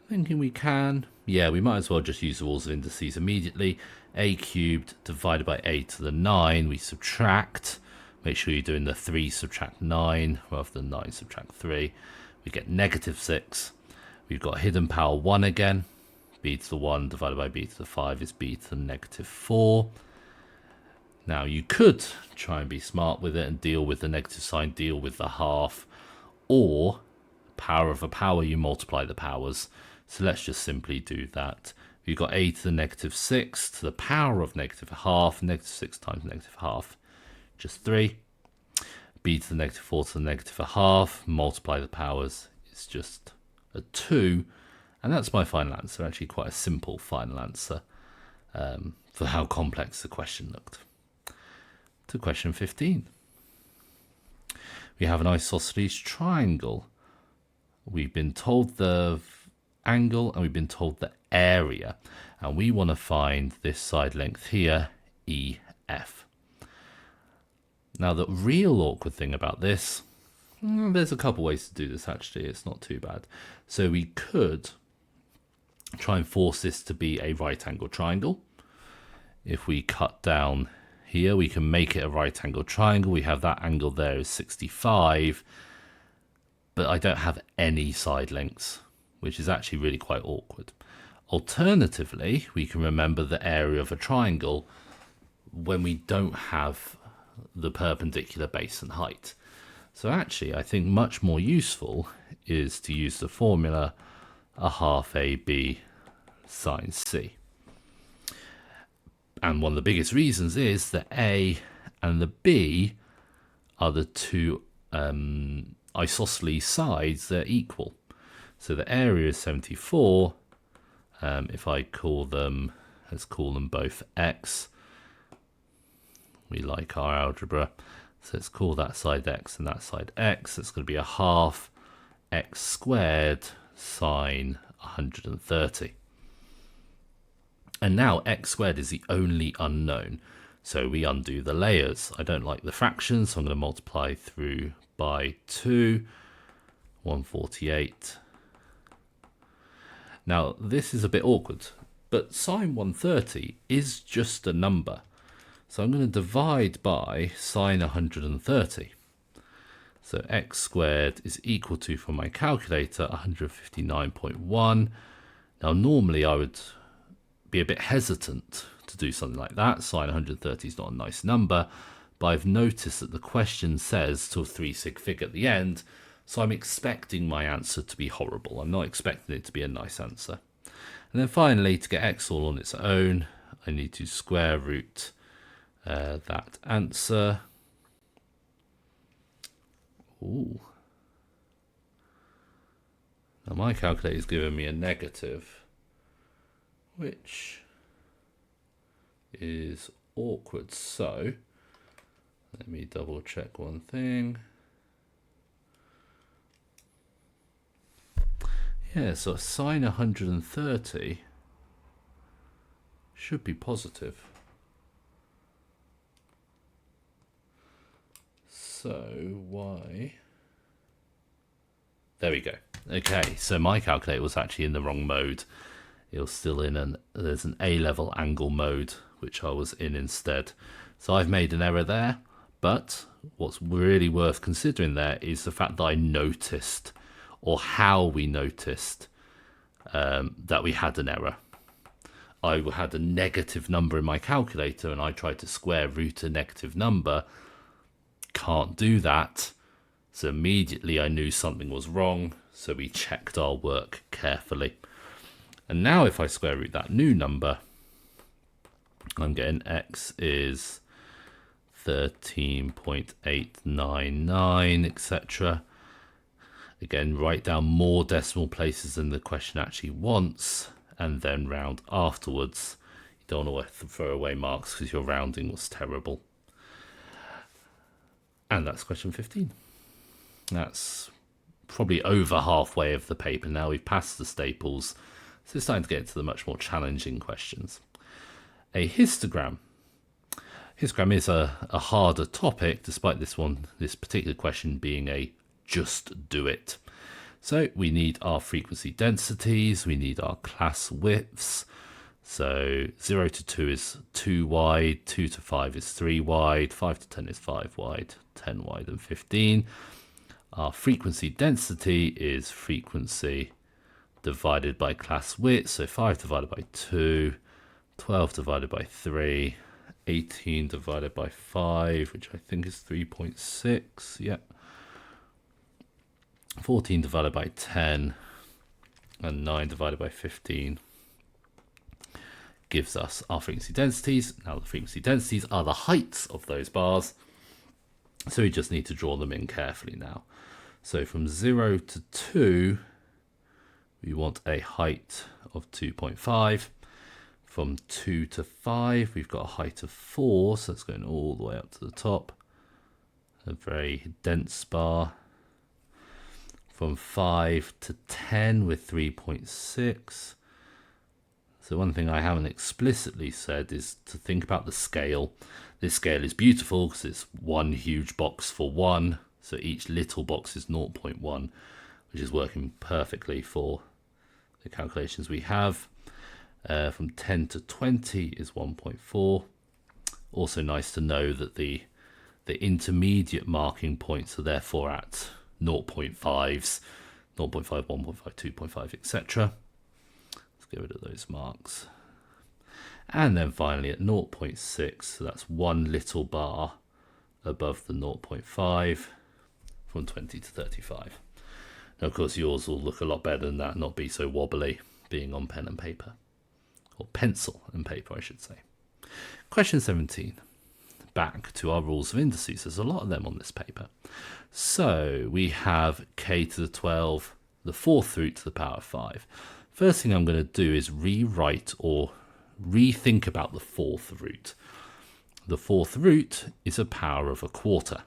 thinking we can, we might as well just use the rules of indices immediately. A cubed divided by a to the 9, we subtract. Make sure you're doing the 3 subtract 9 rather than 9 subtract 3. We get negative 6. We've got hidden power 1 again. B to the 1 divided by b to the 5 is b to the negative 4. Now you could try and be smart with it and deal with the negative sign, deal with the half, or power of a power, you multiply the powers. So let's just simply do that. We've got a to the negative 6 to the power of negative half, negative 6 times negative half, just 3. B to the negative 4 to the negative half, multiply the powers, it's just a 2. And that's my final answer, actually quite a simple final answer for how complex the question looked. To question 15. We have an isosceles triangle. We've been told the angle and we've been told the area. And we want to find this side length here, EF. Now the real awkward thing about this, there's a couple ways to do this actually, it's not too bad. So we could try and force this to be a right angle triangle. If we cut down here, we can make it a right angle triangle. We have that angle there is 65, but I don't have any side lengths, which is actually really quite awkward. Alternatively, we can remember the area of a triangle when we don't have the perpendicular base and height. So actually, I think much more useful is to use the formula a half AB sine C. And one of the biggest reasons is that A and the B are the two isosceles sides, they're equal. So the area is 74. If I call them, let's call them both X. We like our algebra. So let's call that side X and that side X. It's going to be a half X squared sine 130. And now x squared is the only unknown. So we undo the layers. I don't like the fractions, so I'm going to multiply through by 2, 148. Now this is a bit awkward, but sine 130 is just a number. So I'm going to divide by sine 130. So x squared is equal to, from my calculator, 159.1. Now normally I would be a bit hesitant to do something like that. Sine 130 is not a nice number, but I've noticed that the question says to a 3 sig fig at the end, so I'm expecting my answer to be horrible. I'm not expecting it to be a nice answer. And then finally, to get x all on its own, I need to square root that answer. Ooh. Now my calculator is giving me a negative, which is awkward. So let me double check one thing. Yeah, so sine 130 should be positive. So why? There we go. Okay, so my calculator was actually in the wrong mode. It was still in there's an A-level angle mode, which I was in instead. So I've made an error there, but what's really worth considering there is the fact that I noticed, or how we noticed, that we had an error. I had a negative number in my calculator and I tried to square root a negative number. Can't do that. So immediately I knew something was wrong. So we checked our work carefully. And now if I square root that new number, I'm getting x is 13.899, etc. Again, write down more decimal places than the question actually wants, and then round afterwards. You don't want to throw away marks because your rounding was terrible. And that's question 15. That's probably over halfway of the paper now. We've passed the staples, so it's starting to get into the much more challenging questions. A histogram. Histogram is a harder topic, despite this particular question being a just do it. So we need our frequency densities, we need our class widths. So 0 to 2 is 2 wide, 2 to 5 is 3 wide, 5 to 10 is 5 wide, 10 wide and 15. Our frequency density is frequency divided by class width. So 5 divided by 2, 12 divided by 3, 18 divided by 5, which I think is 3.6. Yep. 14 divided by 10 and 9 divided by 15 gives us our frequency densities. Now the frequency densities are the heights of those bars, so we just need to draw them in carefully now. So from 0 to 2 we want a height of 2.5. From 2 to 5 we've got a height of 4, so it's going all the way up to the top, a very dense bar. From 5 to 10 with 3.6. So one thing I haven't explicitly said is to think about the scale. This scale is beautiful because it's one huge box for 1. So each little box is 0.1, which is working perfectly for the calculations we have. From 10 to 20 is 1.4. Also nice to know that the intermediate marking points are therefore at 0.5s, 0.5, 1.5, 2.5, etc. Let's get rid of those marks. And then finally at 0.6, so that's one little bar above the 0.5 from 20 to 35. Now, of course, yours will look a lot better than that, not be so wobbly, being on pen and paper. Or pencil and paper, I should say. Question 17. Back to our rules of indices. There's a lot of them on this paper. So we have k to the 12, the fourth root to the power of 5. First thing I'm going to do is rewrite or rethink about the fourth root. The fourth root is a power of a quarter.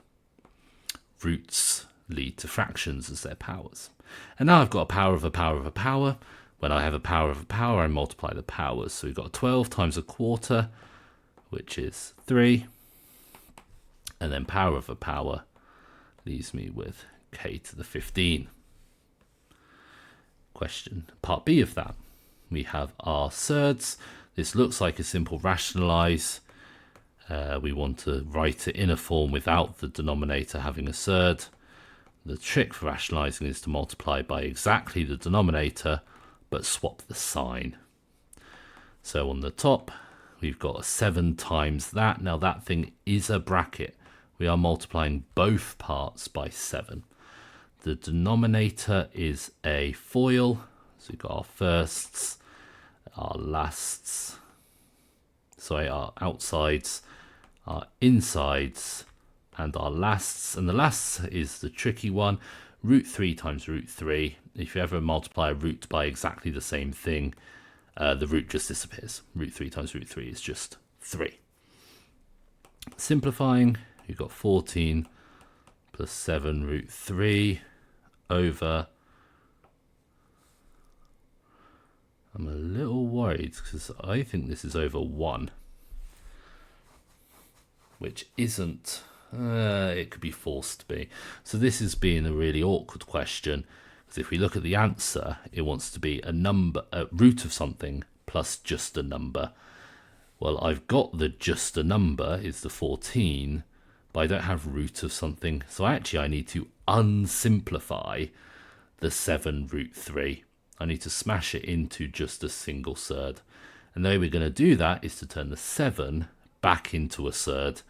Roots lead to fractions as their powers. And now I've got a power of a power of a power. When I have a power of a power, I multiply the powers. So we've got 12 times a quarter, which is 3. And then power of a power leaves me with k to the 15. Question part B of that. We have our surds. This looks like a simple rationalize. We want to write it in a form without the denominator having a surd. The trick for rationalizing is to multiply by exactly the denominator, but swap the sign. So on the top, we've got 7 times that. Now that thing is a bracket. we are multiplying both parts by 7. The denominator is a FOIL, so we've got our firsts, our lasts, sorry, our outsides, our insides, and our lasts. And the lasts is the tricky one. Root 3 times root 3. If you ever multiply a root by exactly the same thing, the root just disappears. Root 3 times root 3 is just 3. Simplifying, you've got 14 plus 7 root 3 over... I'm a little worried because I think this is over 1, which isn't... it could be forced to be. So this is being a really awkward question, because if we look at the answer, it wants to be a number, a root of something plus just a number. Well, I've got the just a number is the 14, but I don't have root of something. So actually I need to unsimplify the 7 root 3. I need to smash it into just a single surd. And the way we're going to do that is to turn the 7 back into a surd.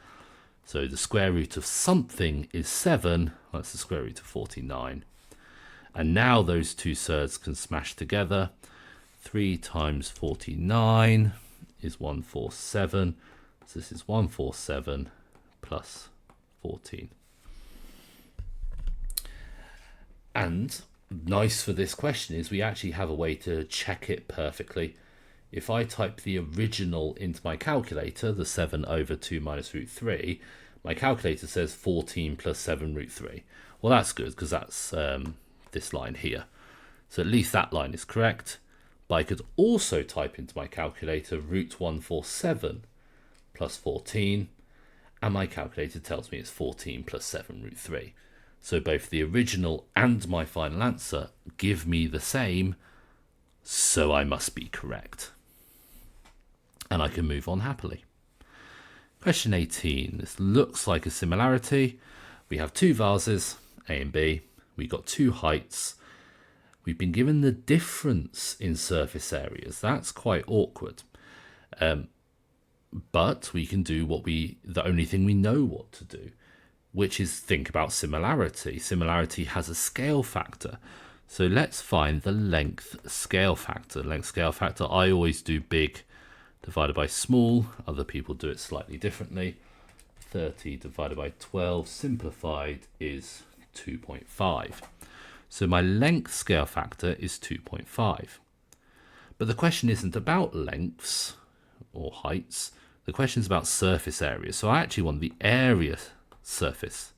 So the square root of something is 7, that's the square root of 49. And now those two surds can smash together. 3 times 49 is 147. So this is 147 plus 14. And nice for this question is we actually have a way to check it perfectly. If I type the original into my calculator, the 7 over 2 minus root 3, my calculator says 14 plus 7 root 3. Well, that's good because that's this line here. So at least that line is correct. But I could also type into my calculator root 147 plus 14, and my calculator tells me it's 14 plus 7 root 3. So both the original and my final answer give me the same, so I must be correct. And I can move on happily. Question 18. This looks like a similarity. We have two vases, A and B. We've got two heights. We've been given the difference in surface areas. That's quite awkward. But we can do the only thing we know what to do, which is think about similarity. Similarity has a scale factor. So let's find the length scale factor. Length scale factor, I always do big divided by small. Other people do it slightly differently. 30 divided by 12 simplified is 2.5. So my length scale factor is 2.5. But the question isn't about lengths or heights. The question is about surface area. So I actually want the area surface,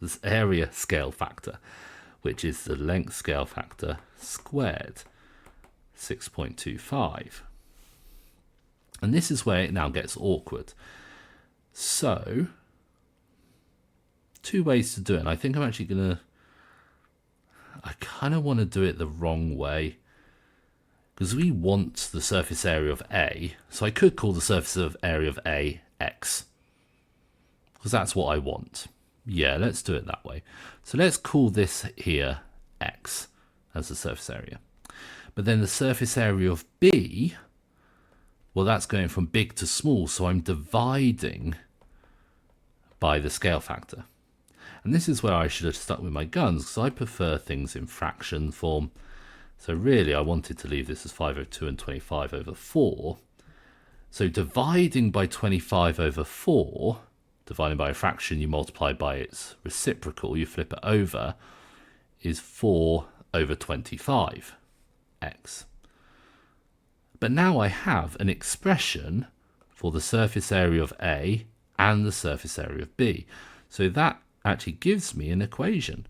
this area scale factor, which is the length scale factor squared, 6.25. And this is where it now gets awkward. So, two ways to do it. And I think I'm actually going to... I kind of want to do it the wrong way, because we want the surface area of A. So I could call the surface area of A X, because that's what I want. Yeah, let's do it that way. So let's call this here X as the surface area. But then the surface area of B, well, that's going from big to small, so I'm dividing by the scale factor. And this is where I should have stuck with my guns, because I prefer things in fraction form. So really, I wanted to leave this as 5 over 2 and 25 over 4. So dividing by 25 over 4, dividing by a fraction, you multiply by its reciprocal, you flip it over, is 4 over 25, x. But now I have an expression for the surface area of A and the surface area of B. So that actually gives me an equation.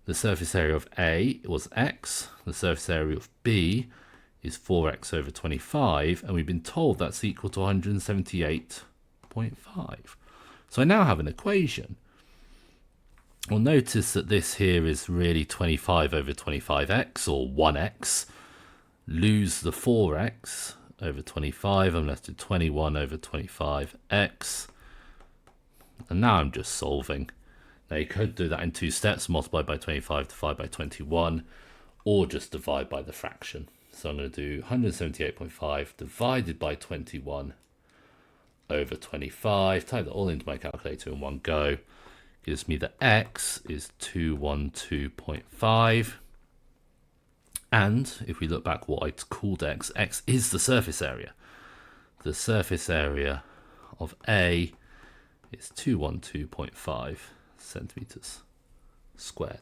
The surface area of A was x, the surface area of B is 4x over 25, and we've been told that's equal to 178.5. So I now have an equation. Well, notice that this here is really 25 over 25x, or 1x. Lose the 4x over 25, I'm left with 21 over 25x. And now I'm just solving. Now you could do that in two steps, multiply by 25, divide by 21, or just divide by the fraction. So I'm going to do 178.5 divided by 21 over 25. Type that all into my calculator in one go. Gives me that x is 212.5. And if we look back what I'd called x is the surface area. The surface area of A is 212.5 centimeters squared.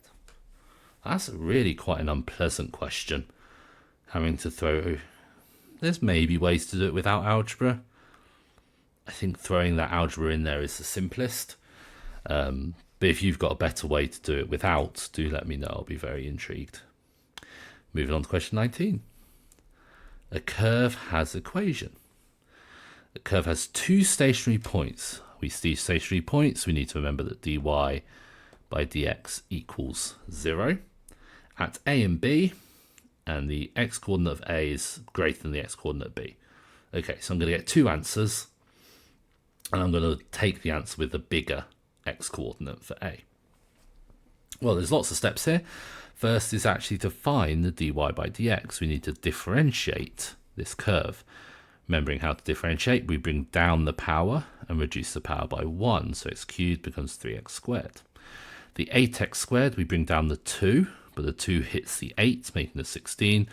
That's really quite an unpleasant question. Having to throw... There's maybe ways to do it without algebra. I think throwing that algebra in there is the simplest. But if you've got a better way to do it without, do let me know. I'll be very intrigued. Moving on to question 19. A curve has equation. A curve has two stationary points. We see stationary points. We need to remember that dy by dx equals 0 at A and B, and the x-coordinate of A is greater than the x-coordinate of B. Okay, so I'm going to get two answers, and I'm going to take the answer with the bigger x-coordinate for A. Well, there's lots of steps here. First is actually to find the dy by dx. We need to differentiate this curve. Remembering how to differentiate, we bring down the power and reduce the power by 1, so x cubed becomes 3x squared. The 8x squared, we bring down the 2, but the 2 hits the 8, making the 16.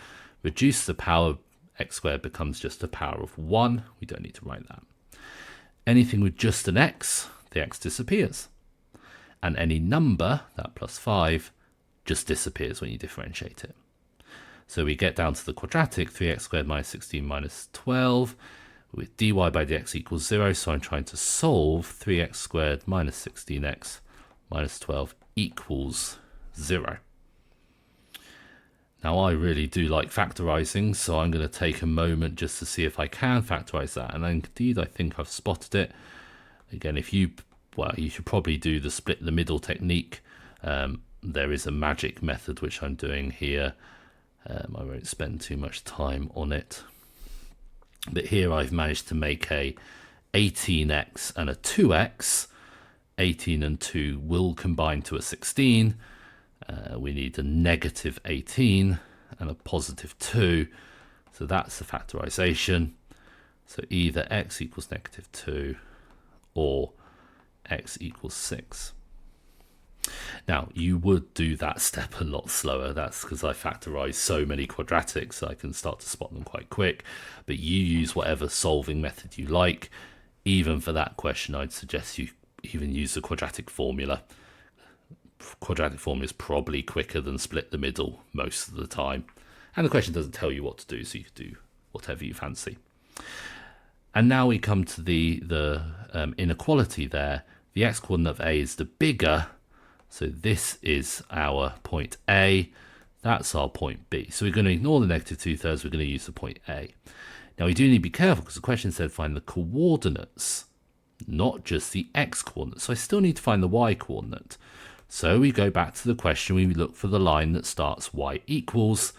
Reduce the power, x squared becomes just a power of 1. We don't need to write that. Anything with just an x, the x disappears. And any number, that plus 5, just disappears when you differentiate it. So we get down to the quadratic, 3x squared minus 16 minus 12, with dy by dx equals 0. So I'm trying to solve 3x squared minus 16x minus 12 equals 0. Now I really do like factorising, so I'm going to take a moment just to see if I can factorise that. And indeed, I think I've spotted it. Again, you should probably do the split the middle technique. There is a magic method which I'm doing here. I won't spend too much time on it. But here I've managed to make a 18x and a 2x. 18 and 2 will combine to a 16. We need a negative 18 and a positive 2. So that's the factorisation. So either x equals negative 2 or x equals 6. Now, you would do that step a lot slower. That's because I factorise so many quadratics, so I can start to spot them quite quick. But you use whatever solving method you like. Even for that question, I'd suggest you even use the quadratic formula. Quadratic formula is probably quicker than split the middle most of the time. And the question doesn't tell you what to do, so you can do whatever you fancy. And now we come to the inequality there. The x-coordinate of A is the bigger. So this is our point A, that's our point B. So we're going to ignore the negative 2/3, we're going to use the point A. Now we do need to be careful because the question said find the coordinates, not just the x coordinate. So I still need to find the y coordinate. So we go back to the question, we look for the line that starts y equals,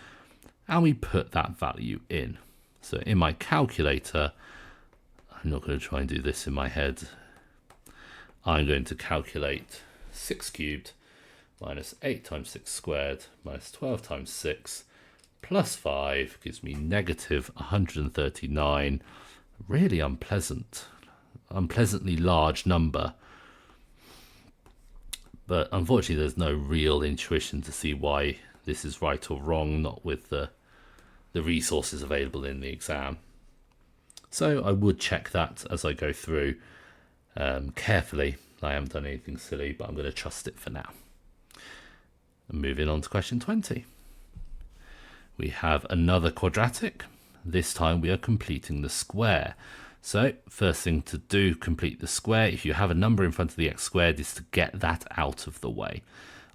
and we put that value in. So in my calculator, I'm not going to try and do this in my head, I'm going to calculate 6 cubed minus 8 times 6 squared minus 12 times 6 plus 5 gives me negative 139. Really unpleasantly large number. But unfortunately, there's no real intuition to see why this is right or wrong, not with the resources available in the exam. So I would check that as I go through carefully. I haven't done anything silly, but I'm going to trust it for now. And moving on to question 20. We have another quadratic. This time we are completing the square. So first thing to do, complete the square. If you have a number in front of the x squared, is to get that out of the way.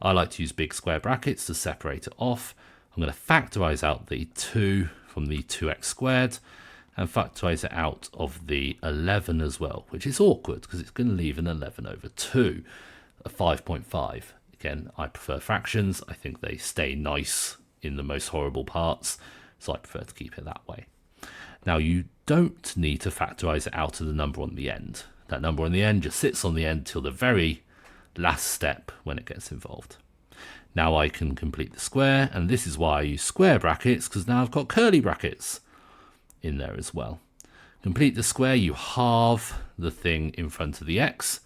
I like to use big square brackets to separate it off. I'm going to factorise out the 2 from the 2x squared and factorise it out of the 11 as well, which is awkward because it's going to leave an 11 over 2, a 5.5. Again, I prefer fractions. I think they stay nice in the most horrible parts, so I prefer to keep it that way. Now, you don't need to factorise it out of the number on the end. That number on the end just sits on the end till the very last step when it gets involved. Now I can complete the square, and this is why I use square brackets, because now I've got curly brackets in there as well. Complete the square, you halve the thing in front of the x,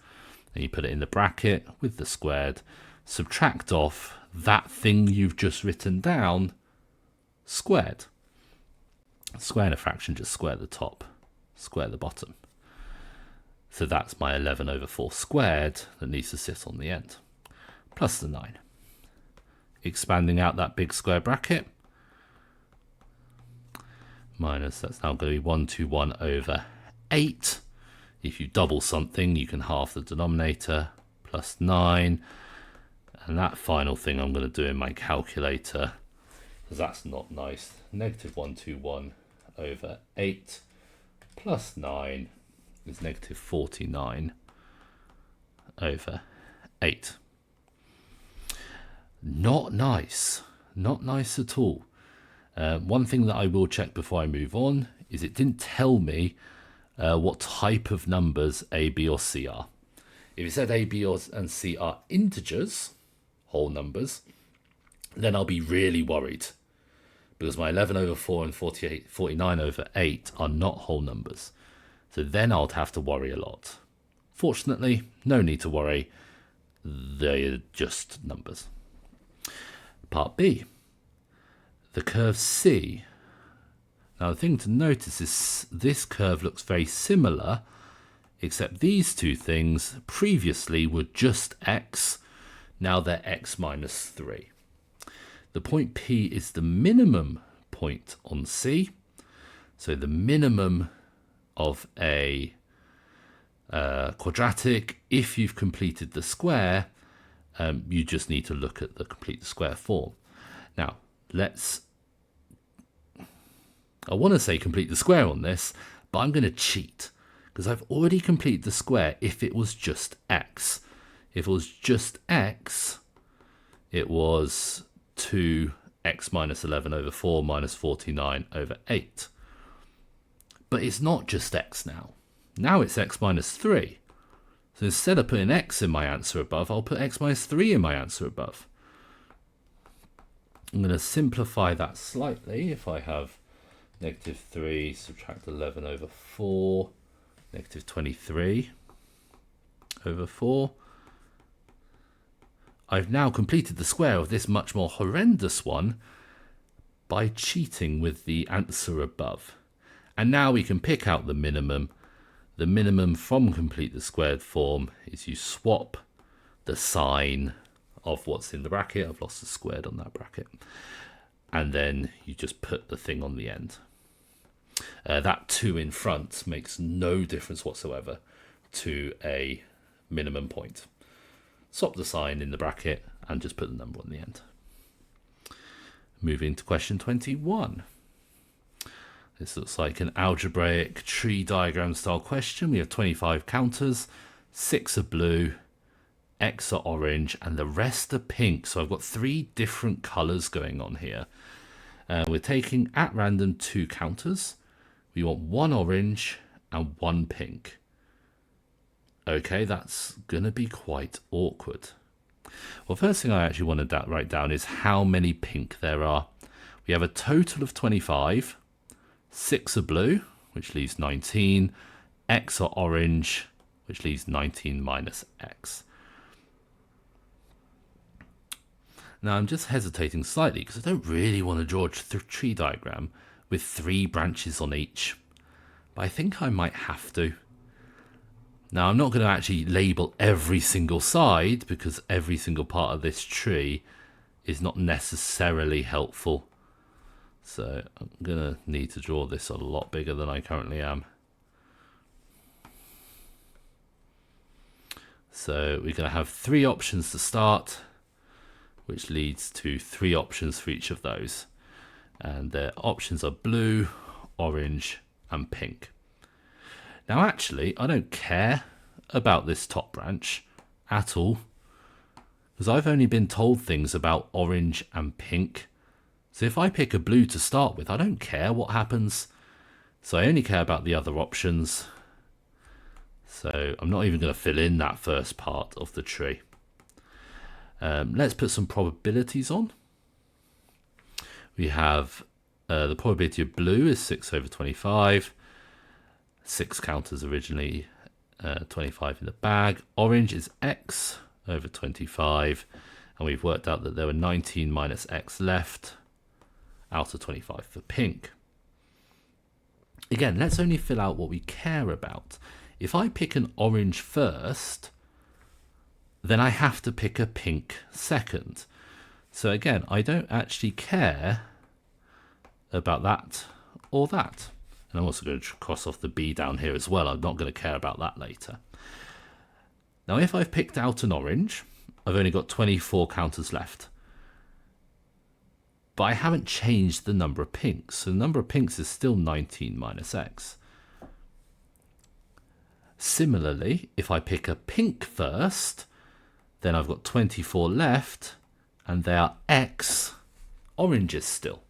and you put it in the bracket with the squared. Subtract off that thing you've just written down, squared. Square a fraction, just square the top, square the bottom. So that's my 11 over 4 squared that needs to sit on the end, plus the 9. Expanding out that big square bracket, minus, that's now going to be 121 over 8. If you double something, you can halve the denominator, plus 9. And that final thing I'm going to do in my calculator, because that's not nice, negative 121 over 8 plus 9 is negative 49 over 8. Not nice. Not nice at all. One thing that I will check before I move on is it didn't tell me what type of numbers A, B or C are. If it said A, B and C are integers, whole numbers, then I'll be really worried, because my 11 over 4 and 49 over 8 are not whole numbers. So then I'll have to worry a lot. Fortunately, no need to worry. They're just numbers. Part B, the curve C. Now the thing to notice is this curve looks very similar, except these two things previously were just x, now they're x minus 3. The point P is the minimum point on C, so the minimum of a quadratic, if you've completed the square, you just need to look at the complete the square form. Now, I want to say complete the square on this, but I'm going to cheat, because I've already completed the square if it was just x. If it was just x, it was 2x minus 11 over 4 minus 49 over 8. But it's not just x now. Now it's x minus 3. So instead of putting x in my answer above, I'll put x minus 3 in my answer above. I'm going to simplify that slightly. If I have negative 3, subtract 11 over 4, negative 23 over 4. I've now completed the square of this much more horrendous one by cheating with the answer above. And now we can pick out the minimum. The minimum from complete the squared form is you swap the sign of what's in the bracket. I've lost the squared on that bracket. And then you just put the thing on the end. That 2 in front makes no difference whatsoever to a minimum point. Swap the sign in the bracket and just put the number on the end. Moving to question 21. This looks like an algebraic tree diagram style question. We have 25 counters, 6 are blue, X are orange, and the rest are pink. So I've got 3 different colours going on here. We're taking at random 2 counters. We want 1 orange and 1 pink. Okay, that's going to be quite awkward. Well, first thing I actually want to write down is how many pink there are. We have a total of 25. 6 are blue, which leaves 19. X are orange, which leaves 19 minus X. Now, I'm just hesitating slightly because I don't really want to draw a tree diagram with 3 branches on each. But I think I might have to. Now, I'm not going to actually label every single side because every single part of this tree is not necessarily helpful. So I'm going to need to draw this a lot bigger than I currently am. So we're going to have 3 options to start, which leads to 3 options for each of those. And their options are blue, orange, and pink. Now, actually, I don't care about this top branch at all, because I've only been told things about orange and pink. So if I pick a blue to start with, I don't care what happens. So I only care about the other options. So I'm not even going to fill in that first part of the tree. Let's put some probabilities on. We have the probability of blue is 6 over 25. 6 counters originally, 25 in the bag. Orange is x over 25, and we've worked out that there were 19 minus x left out of 25 for pink. Again, let's only fill out what we care about. If I pick an orange first, then I have to pick a pink second. So again, I don't actually care about that or that. And I'm also going to cross off the B down here as well. I'm not going to care about that later. Now, if I've picked out an orange, I've only got 24 counters left. But I haven't changed the number of pinks. So the number of pinks is still 19 minus x. Similarly, if I pick a pink first, then I've got 24 left, and they are x oranges still.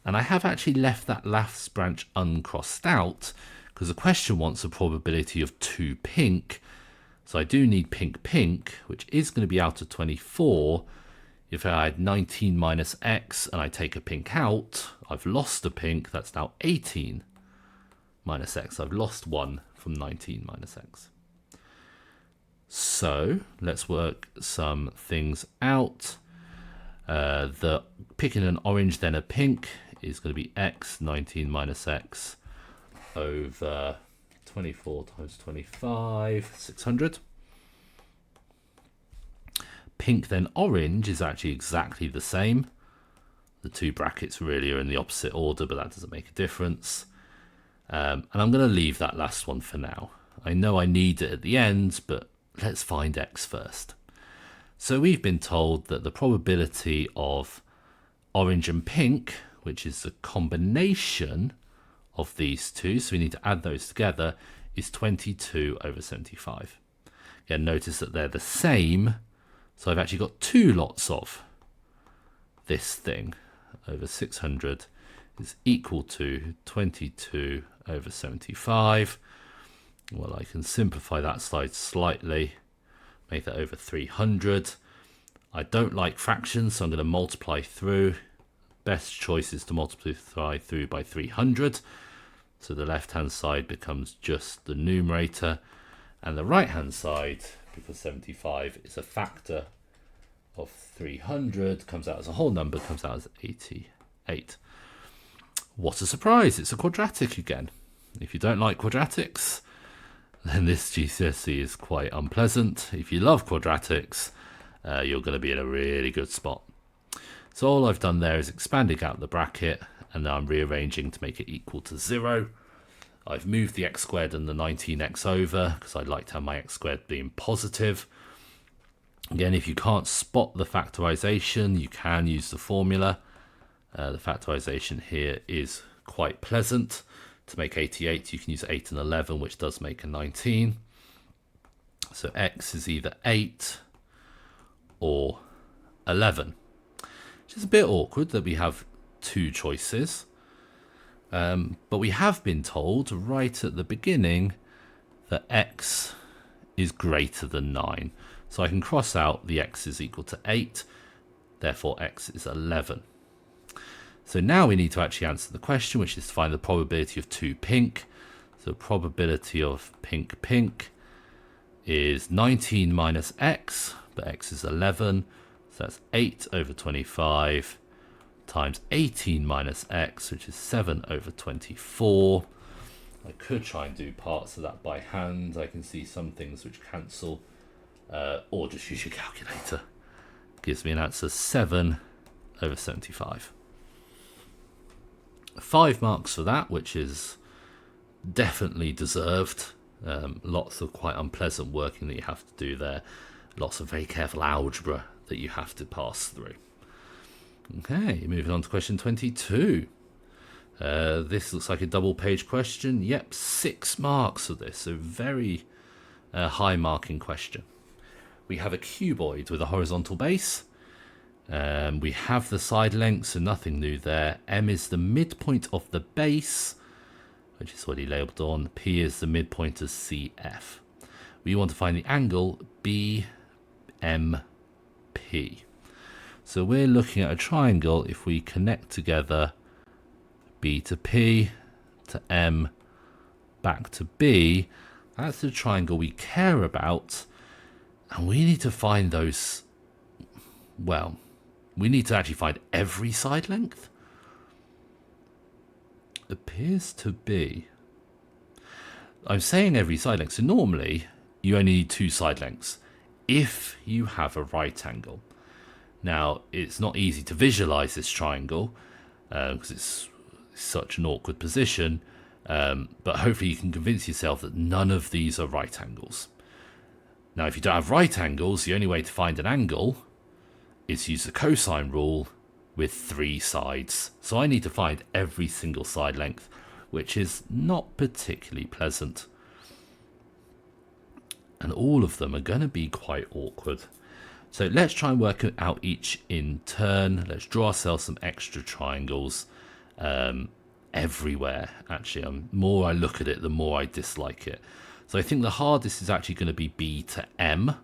And I have actually left that last branch uncrossed out because the question wants a probability of 2 pink. So I do need pink pink, which is going to be out of 24. If I had 19 minus x and I take a pink out, I've lost a pink. That's now 18 minus x. I've lost 1 from 19 minus x. So let's work some things out. The picking an orange then a pink is going to be x 19 minus x over 24 times 25, 600. Pink then orange is actually exactly the same. The two brackets really are in the opposite order, but that doesn't make a difference. And I'm going to leave that last one for now. I know I need it at the end, but let's find x first. So we've been told that the probability of orange and pink, which is the combination of these two, so we need to add those together, is 22 over 75. Again, notice that they're the same, so I've actually got two lots of this thing over 600 is equal to 22 over 75. Well, I can simplify that slide slightly, make that over 300. I don't like fractions, so I'm going to multiply through. Best choice is to multiply through by 300. So the left-hand side becomes just the numerator, and the right-hand side, because 75 is a factor of 300, comes out as a whole number, comes out as 88. What a surprise, it's a quadratic again. If you don't like quadratics, then this GCSE is quite unpleasant. If you love quadratics, you're going to be in a really good spot. So all I've done there is expanding out the bracket, and now I'm rearranging to make it equal to 0. I've moved the x squared and the 19x over because I'd like to have my x squared being positive. Again, if you can't spot the factorization, you can use the formula. The factorization here is quite pleasant. To make 88, you can use 8 and 11, which does make a 19. So x is either 8 or 11. Which is a bit awkward that we have two choices. But we have been told right at the beginning that x is greater than 9. So I can cross out the x is equal to 8. Therefore, x is 11. So now we need to actually answer the question, which is to find the probability of 2 pink. So probability of pink pink is 19 minus x, but x is 11. So that's 8 over 25 times 18 minus x, which is 7 over 24. I could try and do parts of that by hand. I can see some things which cancel, or just use your calculator. Gives me an answer 7 over 75. 5 marks for that, which is definitely deserved. Lots of quite unpleasant working that you have to do there. Lots of very careful algebra that you have to pass through. Okay, moving on to question 22. This looks like a double page question. Yep, 6 marks for this, so very high marking question. We have a cuboid with a horizontal base. We have the side length, so nothing new there. M is the midpoint of the base, which is what he labelled on. P is the midpoint of CF. We want to find the angle BMP. So we're looking at a triangle. If we connect together B to P to M back to B. That's the triangle we care about. And we need to find those, well, we need to actually find every side length. Appears to be. I'm saying every side length. So normally you only need 2 side lengths if you have a right angle. Now, it's not easy to visualize this triangle because it's such an awkward position. But hopefully you can convince yourself that none of these are right angles. Now, if you don't have right angles, the only way to find an angle is use the cosine rule with 3 sides. So I need to find every single side length, which is not particularly pleasant. And all of them are going to be quite awkward. So let's try and work out each in turn. Let's draw ourselves some extra triangles everywhere. Actually, the more I look at it, the more I dislike it. So I think the hardest is actually going to be B to M.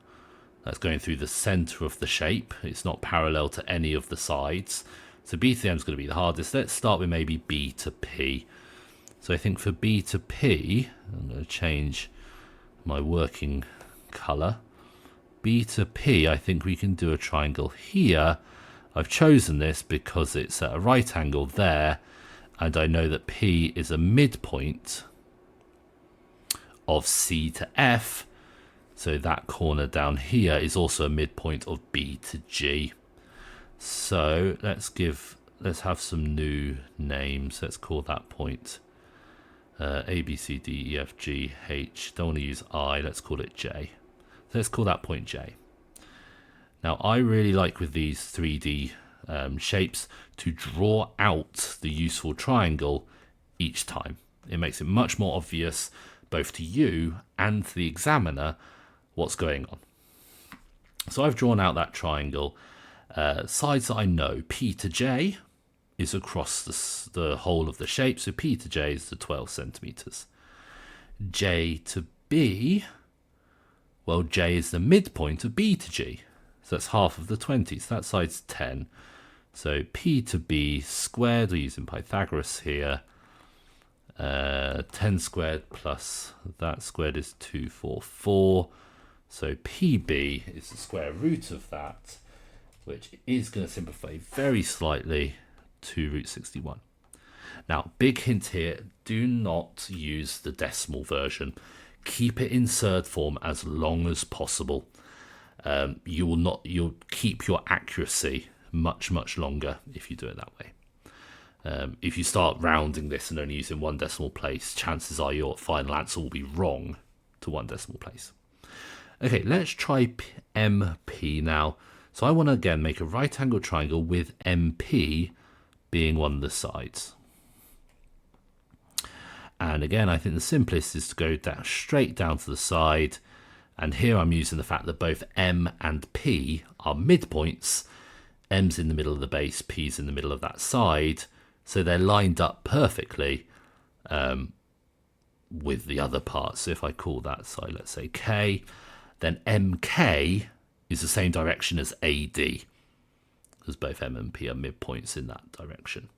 That's going through the center of the shape. It's not parallel to any of the sides. So B to M is going to be the hardest. Let's start with maybe B to P. So I think for B to P, I'm going to change my working color. B to P, I think we can do a triangle here. I've chosen this because it's at a right angle there, and I know that P is a midpoint of C to F, so that corner down here is also a midpoint of B to G. So let's have some new names. Let's call that point A, B, C, D, E, F, G, H. Don't want to use I, let's call it J. So let's call that point J. Now I really like with these 3D shapes to draw out the useful triangle each time. It makes it much more obvious both to you and to the examiner what's going on. So I've drawn out that triangle. Sides that I know, P to J is across the whole of the shape, so P to J is the 12 centimeters. J to B, well, J is the midpoint of B to G, so that's half of the 20, so that side's 10. So P to B squared, we're using Pythagoras here, 10 squared plus that squared is 244. So PB is the square root of that, which is going to simplify very slightly to root 61. Now, big hint here, do not use the decimal version. Keep it in third form as long as possible. You'll keep your accuracy much longer if you do it that way. If you start rounding this and only using 1 decimal place, chances are your final answer will be wrong to 1 decimal place. Okay, let's try MP now. So I want to again make a right angle triangle with MP being one of the sides. And again, I think the simplest is to go down straight down to the side. And here I'm using the fact that both M and P are midpoints. M's in the middle of the base, P's in the middle of that side. So they're lined up perfectly with the other parts. So if I call that side, let's say K, then MK is the same direction as AD, because both M and P are midpoints in that direction.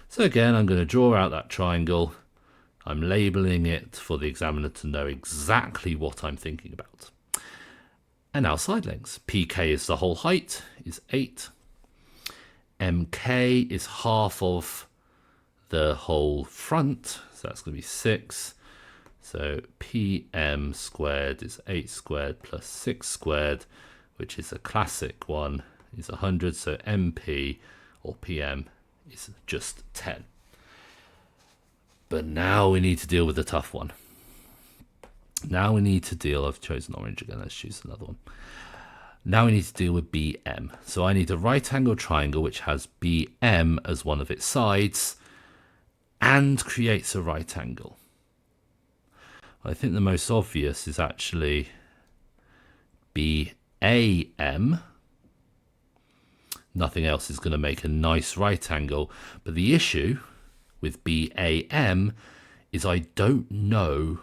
So again, I'm going to draw out that triangle. I'm labeling it for the examiner to know exactly what I'm thinking about. And now side lengths. PK is the whole height, is 8. MK is half of the whole front, so that's going to be 6. So PM squared is 8 squared plus 6 squared, which is a classic one, is 100. So MP or PM is just 10. But now we need to deal with the tough one. Now we need to deal, I've chosen orange again, let's choose another one. Now we need to deal with BM. So I need a right angle triangle which has BM as one of its sides and creates a right angle. I think the most obvious is actually BAM. Nothing else is going to make a nice right angle. But the issue with BAM is I don't know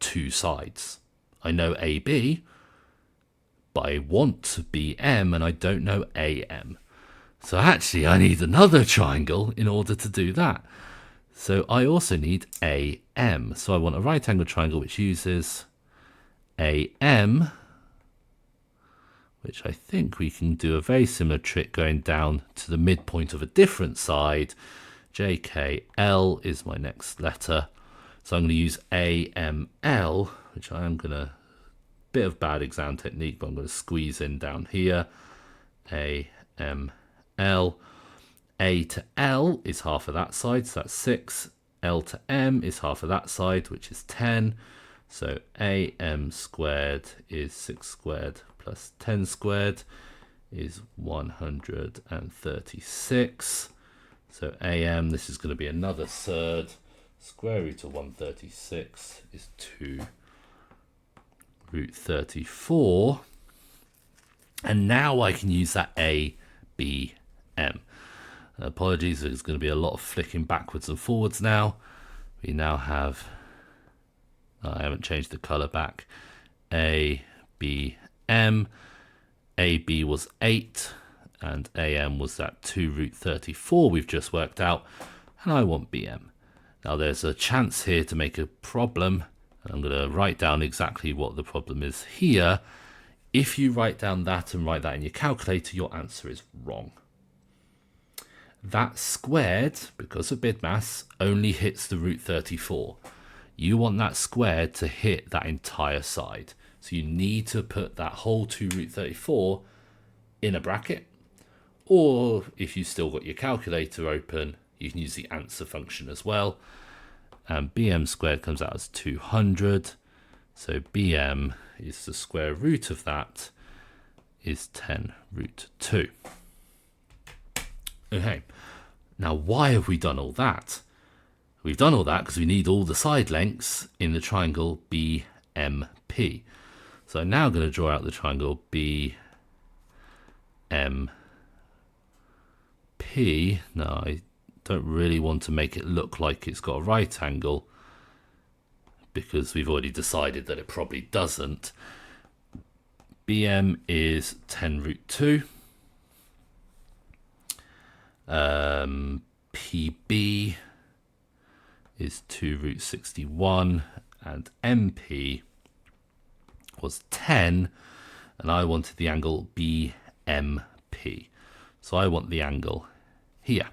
2 sides. I know AB, but I want BM and I don't know AM. So actually I need another triangle in order to do that. So I also need AM. So I want a right angle triangle which uses AM, which I think we can do a very similar trick going down to the midpoint of a different side. JKL is my next letter. So I'm going to use AML, which I am going to, bit of bad exam technique, but I'm going to squeeze in down here. AML. A to L is half of that side, so that's 6. L to M is half of that side, which is 10. So AM squared is 6 squared plus 10 squared is 136. So AM, this is going to be another third. Square root of 136 is 2 root 34. And now I can use that ABM. Apologies, there's going to be a lot of flicking backwards and forwards now. We now have, I haven't changed the colour back, A, B, M. AB was 8 and AM was that 2 root 34 we've just worked out, and I want BM. Now there's a chance here to make a problem, and I'm going to write down exactly what the problem is here. If you write down that and write that in your calculator, your answer is wrong. That squared, because of BIDMAS, only hits the root 34. You want that squared to hit that entire side. So you need to put that whole 2 root 34 in a bracket. Or if you've still got your calculator open, you can use the answer function as well. And BM squared comes out as 200. So BM is the square root of that is 10 root 2. Okay, now why have we done all that? We've done all that because we need all the side lengths in the triangle BMP. So I'm now going to draw out the triangle BMP. Now I don't really want to make it look like it's got a right angle because we've already decided that it probably doesn't. BM is 10 root 2. PB is 2 root 61, and MP was 10, and I wanted the angle BMP. So I want the angle here.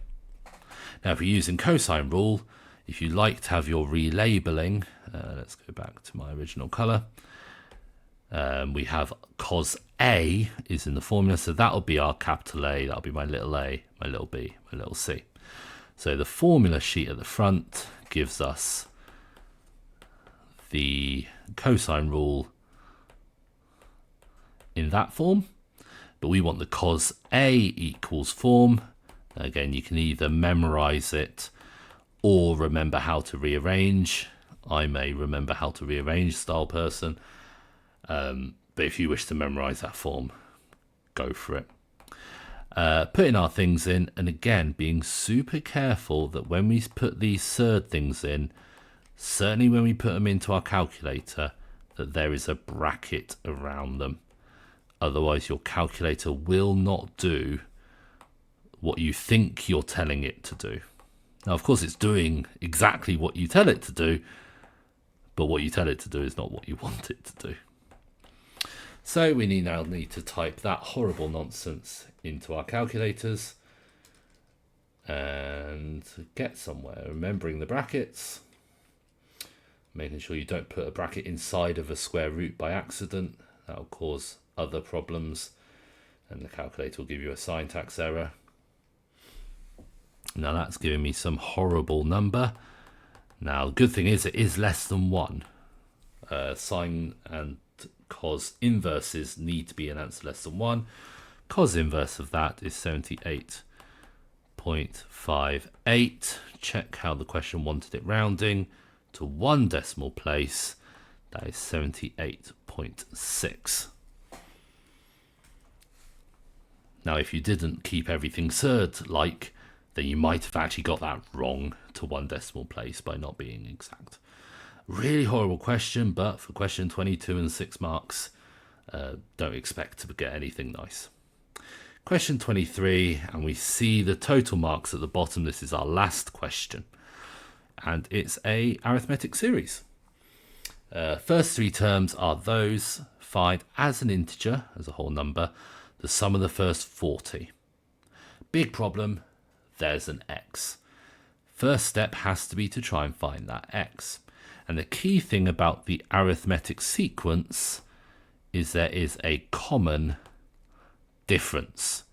Now, if you're using cosine rule, if you like to have your relabeling, let's go back to my original colour. We have cos A is in the formula, so that'll be our capital A, that'll be my little a, my little b, my little c. So the formula sheet at the front gives us the cosine rule in that form, but we want the cos A equals form. Again, you can either memorize it or remember how to rearrange. I'm a remember how to rearrange style person. But if you wish to memorize that form, go for it. Putting our things in, and again, being super careful that when we put these third things in, certainly when we put them into our calculator, that there is a bracket around them. Otherwise, your calculator will not do what you think you're telling it to do. Now, of course, it's doing exactly what you tell it to do, but what you tell it to do is not what you want it to do. So we now need to type that horrible nonsense into our calculators and get somewhere. Remembering the brackets, making sure you don't put a bracket inside of a square root by accident. That'll cause other problems, and the calculator will give you a syntax error. Now that's giving me some horrible number. Now the good thing is it is less than 1. Sine and cos inverses need to be an answer less than 1. Cos inverse of that is 78.58. Check how the question wanted it rounding to 1 decimal place. That is 78.6. Now, if you didn't keep everything third like, then you might have actually got that wrong to 1 decimal place by not being exact. Really horrible question, but for question 22 and 6 marks, don't expect to get anything nice. Question 23, and we see the total marks at the bottom. This is our last question. and it's a arithmetic series. First three terms are those. Find as an integer, as a whole number, the sum of the first 40. Big problem, there's an x. First step has to be to try and find that x. And the key thing about the arithmetic sequence is there is a common difference.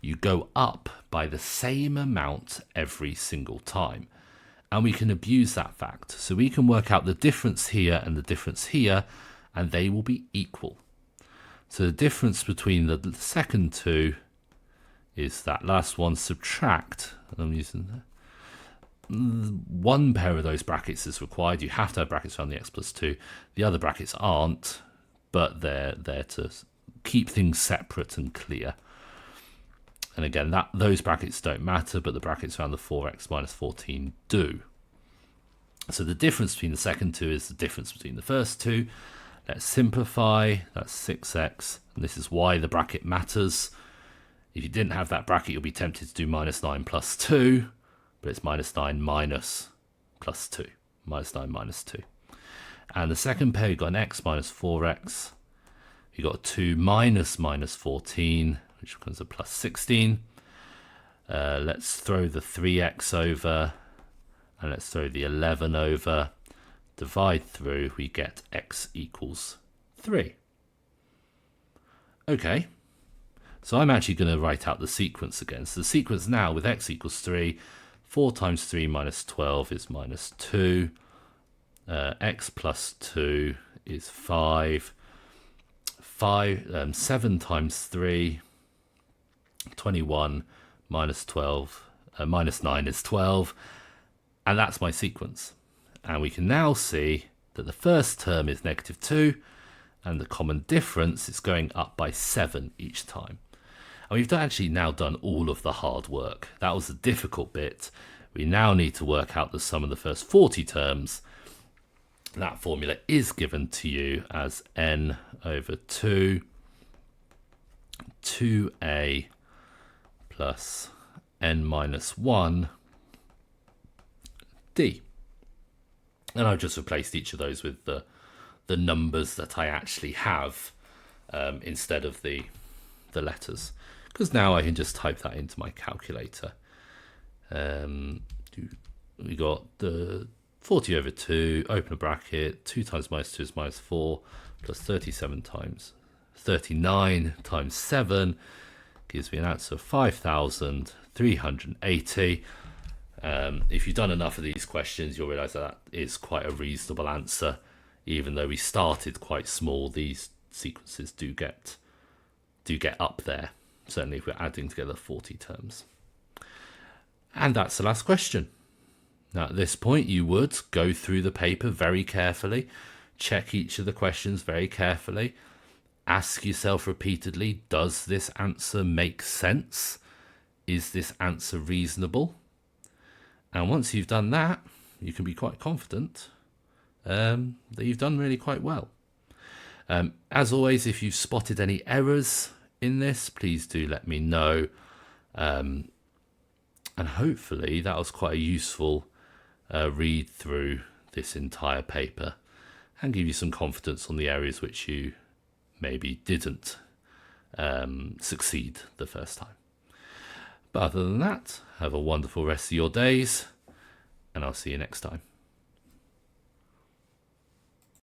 You go up by the same amount every single time. And we can abuse that fact. So we can work out the difference here and the difference here, and they will be equal. So the difference between the second two is that last one, subtract, and I'm using one pair of those brackets is required. You have to have brackets around the x plus 2. The other brackets aren't, but they're there to keep things separate and clear. And again, those brackets don't matter, but the brackets around the 4x minus 14 do. So the difference between the second two is the difference between the first two. Let's simplify. That's 6x. And this is why the bracket matters. If you didn't have that bracket, you'll be tempted to do minus 9 plus 2. But it's minus 9 minus plus 2. Minus 9 minus 2. And the second pair, you've got an x minus 4x. You've got a 2 minus 14, which becomes a plus 16. Let's throw the 3x over. And let's throw the 11 over. Divide through, we get x equals 3. Okay, so I'm actually going to write out the sequence again. So the sequence now with x equals 3, 4 times 3 minus 12 is minus 2. X plus 2 is 5. 7 times 3, 21, minus 12, minus 9 is 12. And that's my sequence. And we can now see that the first term is negative 2, and the common difference is going up by 7 each time. And we've actually now done all of the hard work. That was the difficult bit. We now need to work out the sum of the first 40 terms. That formula is given to you as n over 2, 2a plus n minus 1 d. And I've just replaced each of those with the numbers that I actually have instead of the letters. Because now I can just type that into my calculator. We got the 40 over 2, open a bracket, 2 times minus 2 is minus 4, plus 39 times 7 gives me an answer of 5,380. If you've done enough of these questions, you'll realize that is quite a reasonable answer. Even though we started quite small, these sequences do get up there, certainly if we're adding together 40 terms. And that's the last question. Now at this point you would go through the paper very carefully, check each of the questions very carefully, ask yourself repeatedly, does this answer make sense? Is this answer reasonable? And once you've done that, you can be quite confident that you've done really quite well. As always, if you've spotted any errors in this, please do let me know. And hopefully that was quite a useful read through this entire paper and give you some confidence on the areas which you maybe didn't succeed the first time. But other than that, have a wonderful rest of your days, and I'll see you next time.